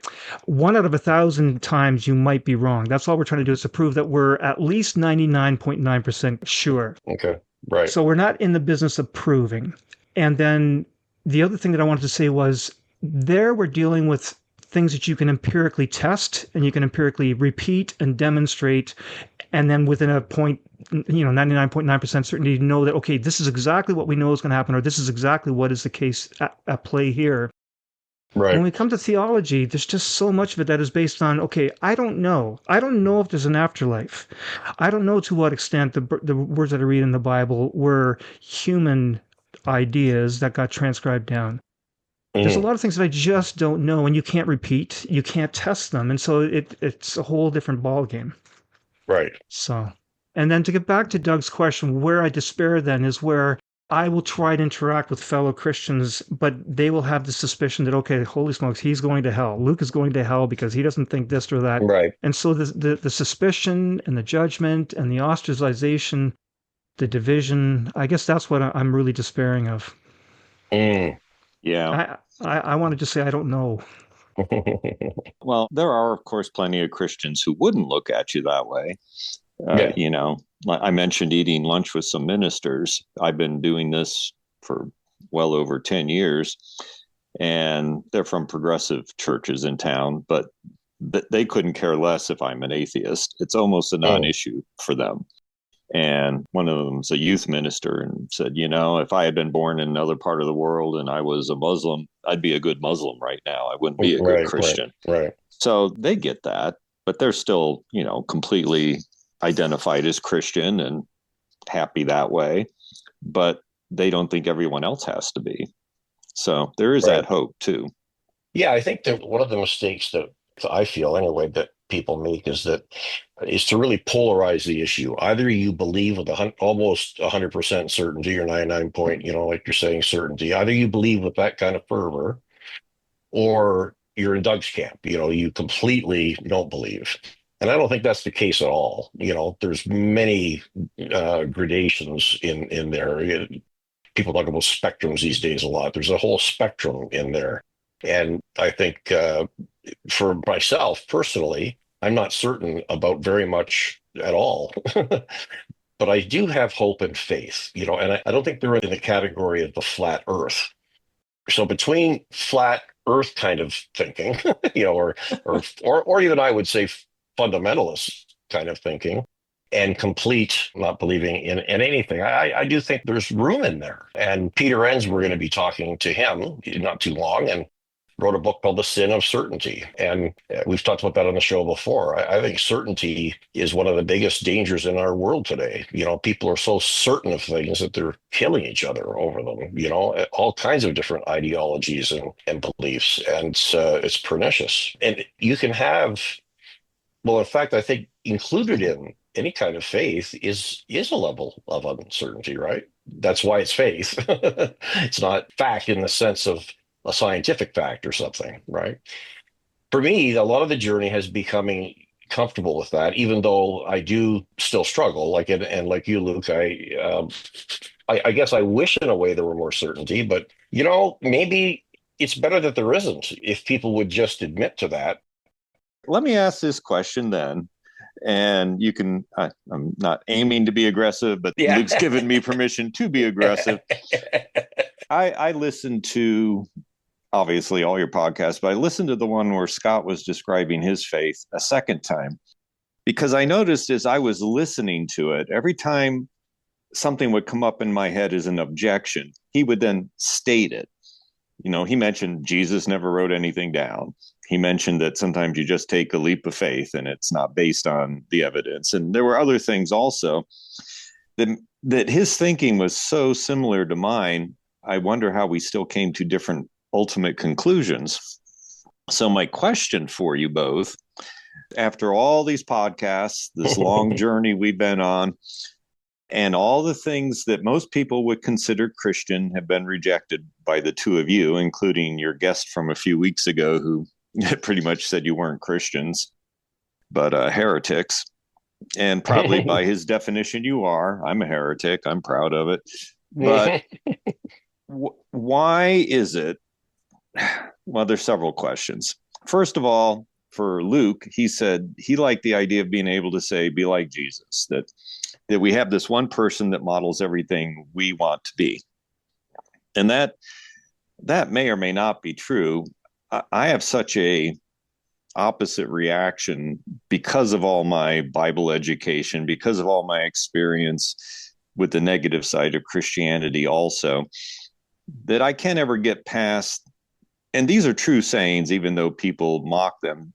1 out of 1,000 times you might be wrong. That's all we're trying to do, is to prove that we're at least 99.9% sure. Okay, right. So we're not in the business of proving. And then the other thing that I wanted to say was, we're dealing with things that you can empirically test and you can empirically repeat and demonstrate, and then within a 99.9% certainty, you know that, okay, this is exactly what we know is going to happen, or this is exactly what is the case at play here. When Right. we come to theology, there's just so much of it that is based on, okay, I don't know. I don't know if there's an afterlife. I don't know to what extent the words that I read in the Bible were human ideas that got transcribed down. There's a Mhm. lot of things that I just don't know, and you can't repeat, you can't test them, and so it's a whole different ballgame. Right. So, and then to get back to Doug's question, where I despair then is where I will try to interact with fellow Christians, but they will have the suspicion that, okay, holy smokes, he's going to hell. Luke is going to hell because he doesn't think this or that. Right. And so the suspicion and the judgment and the ostracization, the division, I guess that's what I'm really despairing of. Mm. Yeah. I want to just say I don't know. Well, there are, of course, plenty of Christians who wouldn't look at you that way. Yeah. I mentioned eating lunch with some ministers. I've been doing this for well over 10 years, and they're from progressive churches in town, but they couldn't care less if I'm an atheist. It's almost a Mm. non-issue for them. And one of them's a youth minister and said, if I had been born in another part of the world and I was a Muslim, I'd be a good Muslim right now. I wouldn't be a good Right. Right. Christian. Right. So they get that, but they're still, completely identified as Christian and happy that way. But they don't think everyone else has to be. So there is Right. that hope too. Yeah, I think that one of the mistakes that I feel anyway that people make is to really polarize the issue. Either you believe with almost 100% certainty or 99 point, like you're saying, certainty. Either you believe with that kind of fervor, or you're in Doug's camp. You completely don't believe. And I don't think that's the case at all. There's many gradations in there. People talk about spectrums these days a lot. There's a whole spectrum in there. And I think for myself personally, I'm not certain about very much at all. But I do have hope and faith, and I don't think they're in the category of the flat earth. So between flat earth kind of thinking, or even I would say fundamentalist kind of thinking, and complete not believing in anything. I do think there's room in there. And Peter Enns, we're going to be talking to him not too long, and wrote a book called The Sin of Certainty. And we've talked about that on the show before. I think certainty is one of the biggest dangers in our world today. People are so certain of things that they're killing each other over them, all kinds of different ideologies and beliefs. And it's pernicious. And you can have, well, in fact, I think included in any kind of faith is a level of uncertainty, right? That's why it's faith. It's not fact in the sense of a scientific fact or something, right? For me, a lot of the journey has becoming comfortable with that, even though I do still struggle. And like you, Luke, I guess I wish in a way there were more certainty, but maybe it's better that there isn't if people would just admit to that. Let me ask this question then. And you can, I'm not aiming to be aggressive, but Yeah. Luke's given me permission to be aggressive. I listened to obviously all your podcasts, but I listened to the one where Scott was describing his faith a second time, because I noticed as I was listening to it, every time something would come up in my head as an objection, he would then state it. He mentioned Jesus never wrote anything down. He mentioned that sometimes you just take a leap of faith and it's not based on the evidence. And there were other things also that his thinking was so similar to mine. I wonder how we still came to different ultimate conclusions. So my question for you both, after all these podcasts, this long journey we've been on, and all the things that most people would consider Christian have been rejected by the two of you, including your guest from a few weeks ago who pretty much said you weren't Christians, but heretics. And probably by his definition, you are. I'm a heretic. I'm proud of it. But why is it? Well, there's several questions. First of all, for Luke, he said he liked the idea of being able to say, be like Jesus, that we have this one person that models everything we want to be. And that may or may not be true. I have such a opposite reaction because of all my Bible education, because of all my experience with the negative side of Christianity also, that I can't ever get past and these are true sayings, even though people mock them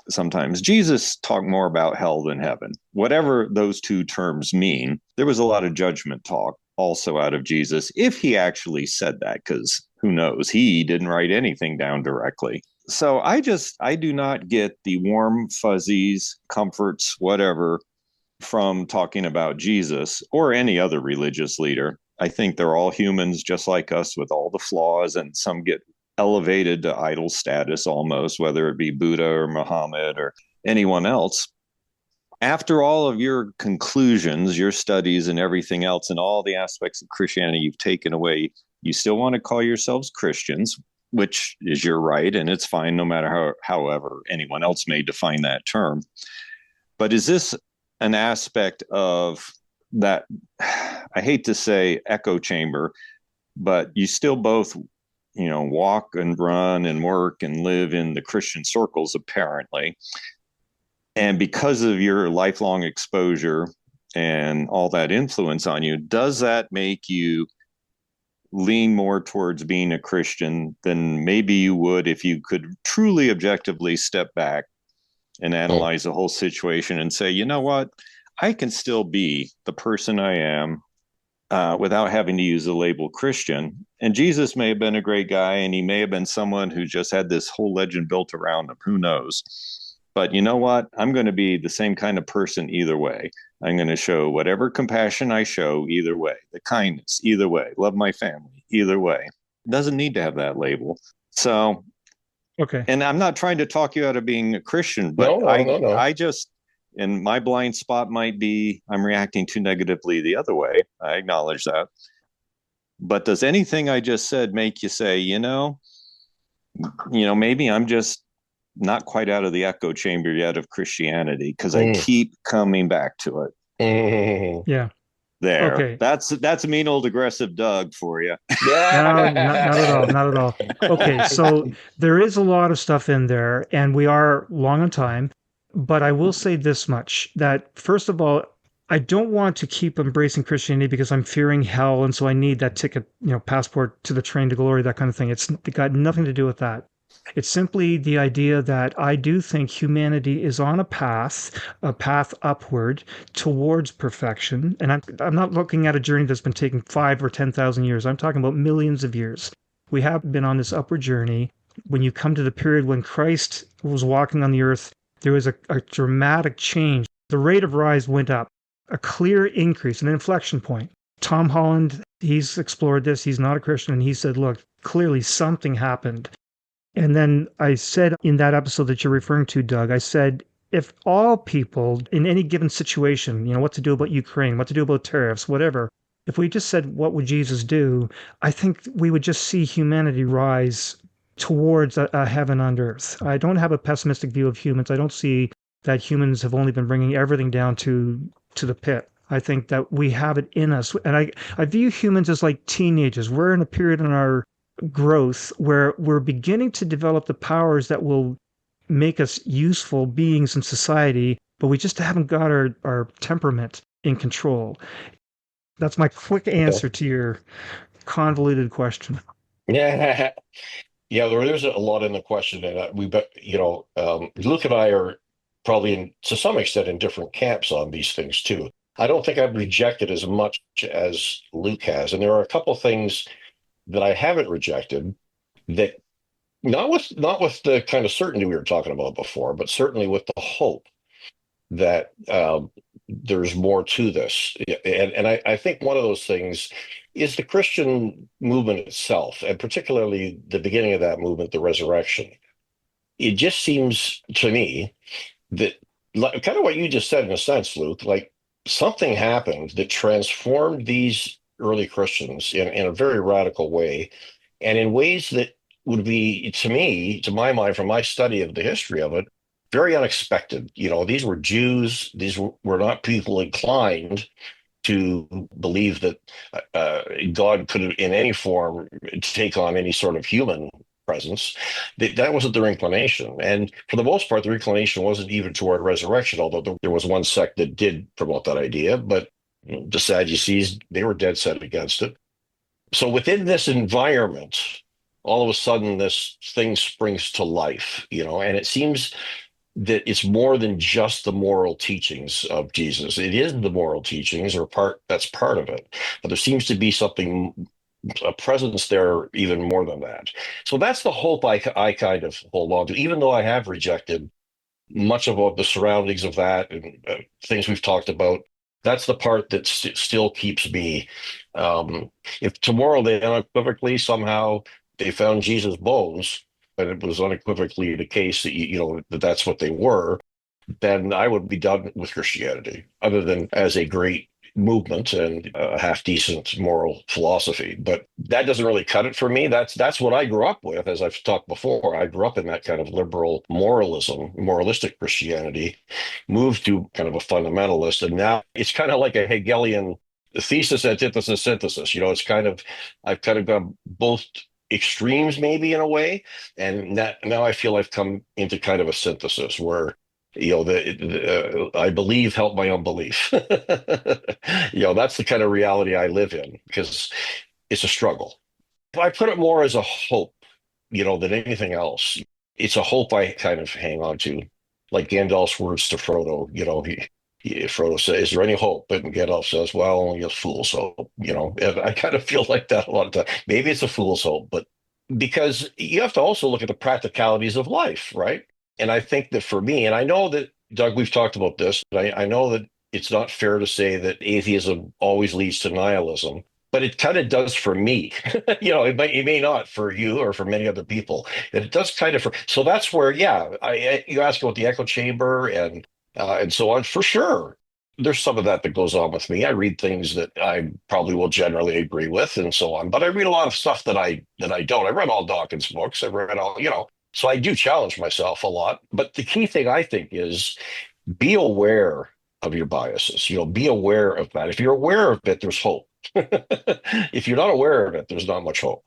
sometimes. Jesus talked more about hell than heaven. Whatever those two terms mean, there was a lot of judgment talk also out of Jesus, if he actually said that, because who knows? He didn't write anything down directly. So I do not get the warm fuzzies, comforts, whatever, from talking about Jesus or any other religious leader. I think they're all humans just like us with all the flaws, and some get elevated to idol status almost, whether it be Buddha or Muhammad or anyone else. After all of your conclusions, your studies, and everything else, and all the aspects of Christianity you've taken away, you still want to call yourselves Christians, which is your right, and it's fine no matter however anyone else may define that term. But is this an aspect of that, I hate to say echo chamber, but you still both, walk and run and work and live in the Christian circles, apparently. And because of your lifelong exposure and all that influence on you, does that make you lean more towards being a Christian than maybe you would if you could truly objectively step back and analyze the whole situation and say, you know what, I can still be the person I am without having to use the label Christian. And Jesus may have been a great guy, and he may have been someone who just had this whole legend built around him. Who knows? But you know what? I'm going to be the same kind of person either way. I'm going to show whatever compassion I show either way, the kindness either way, love my family either way. It doesn't need to have that label. So, okay. And I'm not trying to talk you out of being a Christian, but No. I just, and my blind spot might be I'm reacting too negatively the other way. I acknowledge that. But does anything I just said make you say, maybe I'm just not quite out of the echo chamber yet of Christianity, because I keep coming back to it. Yeah. There. Okay. That's mean old aggressive Doug for you. No, not at all. Not at all. Okay. So there is a lot of stuff in there, and we are long on time. But I will say this much, that first of all, I don't want to keep embracing Christianity because I'm fearing hell, and so I need that ticket, passport to the train to glory, that kind of thing. It's got nothing to do with that. It's simply the idea that I do think humanity is on a path upward towards perfection. And I'm not looking at a journey that's been taking 5 or 10,000 years. I'm talking about millions of years. We have been on this upward journey. When you come to the period when Christ was walking on the earth, there was a dramatic change. The rate of rise went up, a clear increase, an inflection point. Tom Holland, he's explored this. He's not a Christian. And he said, look, clearly something happened. And then I said in that episode that you're referring to, Doug, I said, if all people in any given situation, what to do about Ukraine, what to do about tariffs, whatever, if we just said, what would Jesus do? I think we would just see humanity rise towards a heaven on earth. I don't have a pessimistic view of humans. I don't see that humans have only been bringing everything down to the pit. I think that we have it in us. And I view humans as like teenagers. We're in a period in our growth where we're beginning to develop the powers that will make us useful beings in society, but we just haven't got our temperament in control. That's my quick answer to your convoluted question. Yeah. Yeah, there's a lot in the question, and Luke and I are probably to some extent in different camps on these things too. I don't think I've rejected as much as Luke has, and there are a couple things that I haven't rejected, that not with the kind of certainty we were talking about before, but certainly with the hope that there's more to this. And I think one of those things is the Christian movement itself, and particularly the beginning of that movement, the resurrection. It just seems to me that, kind of what you just said in a sense, Luke, like something happened that transformed these early Christians in a very radical way, and in ways that would be, to my mind, from my study of the history of it, very unexpected. These were Jews. These were not people inclined to believe that God could, in any form, take on any sort of human presence. That wasn't their inclination. And for the most part, their inclination wasn't even toward resurrection, although there was one sect that did promote that idea. But the Sadducees, they were dead set against it. So within this environment all of a sudden this thing springs to life, and it seems that it's more than just the moral teachings of Jesus. It is the moral teachings, or that's part of it, but there seems to be something, a presence there even more than that. So that's the hope I kind of hold on to, even though I have rejected much of the surroundings of that and things we've talked about. That's the part that still keeps me. If tomorrow they unequivocally somehow they found Jesus' bones, and it was unequivocally the case that that's what they were, then I would be done with Christianity, other than as a great movement and a half-decent moral philosophy. But that doesn't really cut it for me. That's what I grew up with, as I've talked before. I grew up in that kind of liberal moralistic Christianity, moved to kind of a fundamentalist, and now it's kind of like a Hegelian thesis, antithesis, synthesis. It's kind of, I've kind of gone both extremes maybe in a way, and now I feel I've come into kind of a synthesis where I believe help my unbelief. That's the kind of reality I live in, because it's a struggle. I put it more as a hope, than anything else. It's a hope I kind of hang on to, like Gandalf's words to Frodo. Frodo says, "Is there any hope?" And Gandalf says, "Well, only a fool's hope." And I kind of feel like that a lot of time. Maybe it's a fool's hope, but because you have to also look at the practicalities of life, right? And I think that for me, and I know that, Doug, we've talked about this, but I know that it's not fair to say that atheism always leads to nihilism, but it kind of does for me. It may not for you or for many other people. It does kind of so that's where, you ask about the echo chamber and so on, for sure. There's some of that goes on with me. I read things that I probably will generally agree with and so on, but I read a lot of stuff that I don't. I read all Dawkins' books. I read all, so I do challenge myself a lot. But the key thing, I think, is be aware of your biases. Be aware of that. If you're aware of it, there's hope. If you're not aware of it, there's not much hope.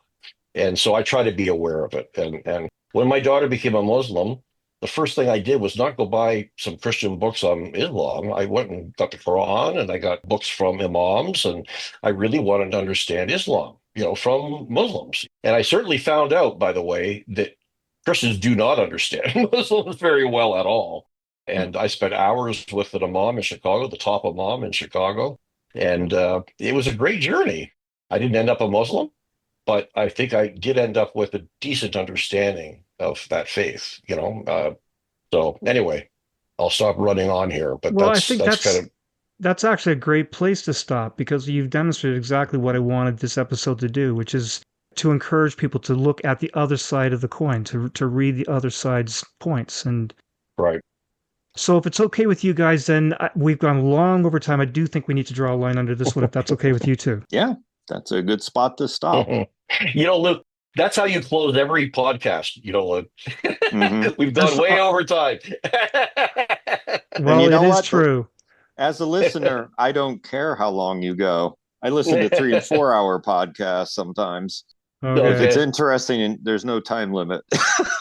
And so I try to be aware of it. And when my daughter became a Muslim, the first thing I did was not go buy some Christian books on Islam. I went and got the Quran, and I got books from imams, and I really wanted to understand Islam, from Muslims. And I certainly found out, by the way, that Christians do not understand Muslims very well at all. And I spent hours with an imam in Chicago, the top imam in Chicago, and it was a great journey. I didn't end up a Muslim, but I think I did end up with a decent understanding of that faith, So anyway, I'll stop running on here, but I think that's actually a great place to stop, because you've demonstrated exactly what I wanted this episode to do, which is to encourage people to look at the other side of the coin, to read the other side's points. And right. So if it's okay with you guys, then we've gone long over time. I do think we need to draw a line under this one, if that's okay with you too. Yeah, that's a good spot to stop. Luke, that's how you close every podcast. Luke. Mm-hmm. We've gone way over time. Well, it is true. As a listener, I don't care how long you go. I listen to 3 and 4 hour podcasts sometimes. Okay. If it's interesting and there's no time limit.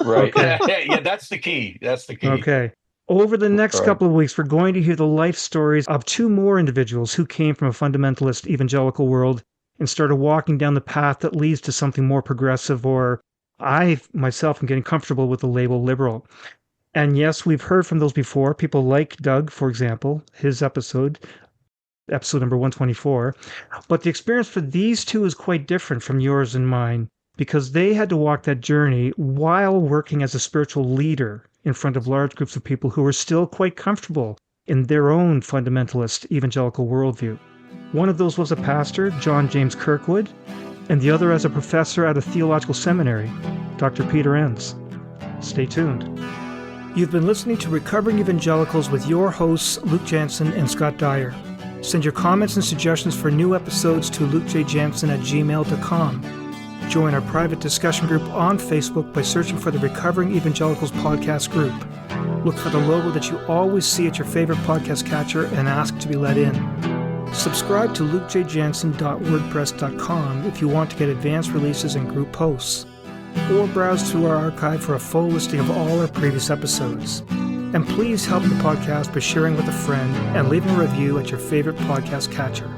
Right. Okay. Yeah, that's the key. Okay. Over the next couple of weeks, we're going to hear the life stories of 2 more individuals who came from a fundamentalist evangelical world and started walking down the path that leads to something more progressive, or I myself am getting comfortable with the label liberal. And yes, we've heard from those before. People like Doug, for example, his episode number 124. But the experience for these 2 is quite different from yours and mine, because they had to walk that journey while working as a spiritual leader in front of large groups of people who were still quite comfortable in their own fundamentalist evangelical worldview. One of those was a pastor, John James Kirkwood, and the other as a professor at a theological seminary, Dr. Peter Enns. Stay tuned. You've been listening to Recovering Evangelicals with your hosts, Luke Jansen and Scott Dyer. Send your comments and suggestions for new episodes to lukejjansen@gmail.com. Join our private discussion group on Facebook by searching for the Recovering Evangelicals podcast group. Look for the logo that you always see at your favorite podcast catcher and ask to be let in. Subscribe to lukejjansen.wordpress.com if you want to get advanced releases and group posts, or browse through our archive for a full listing of all our previous episodes. And please help the podcast by sharing with a friend and leaving a review at your favorite podcast catcher.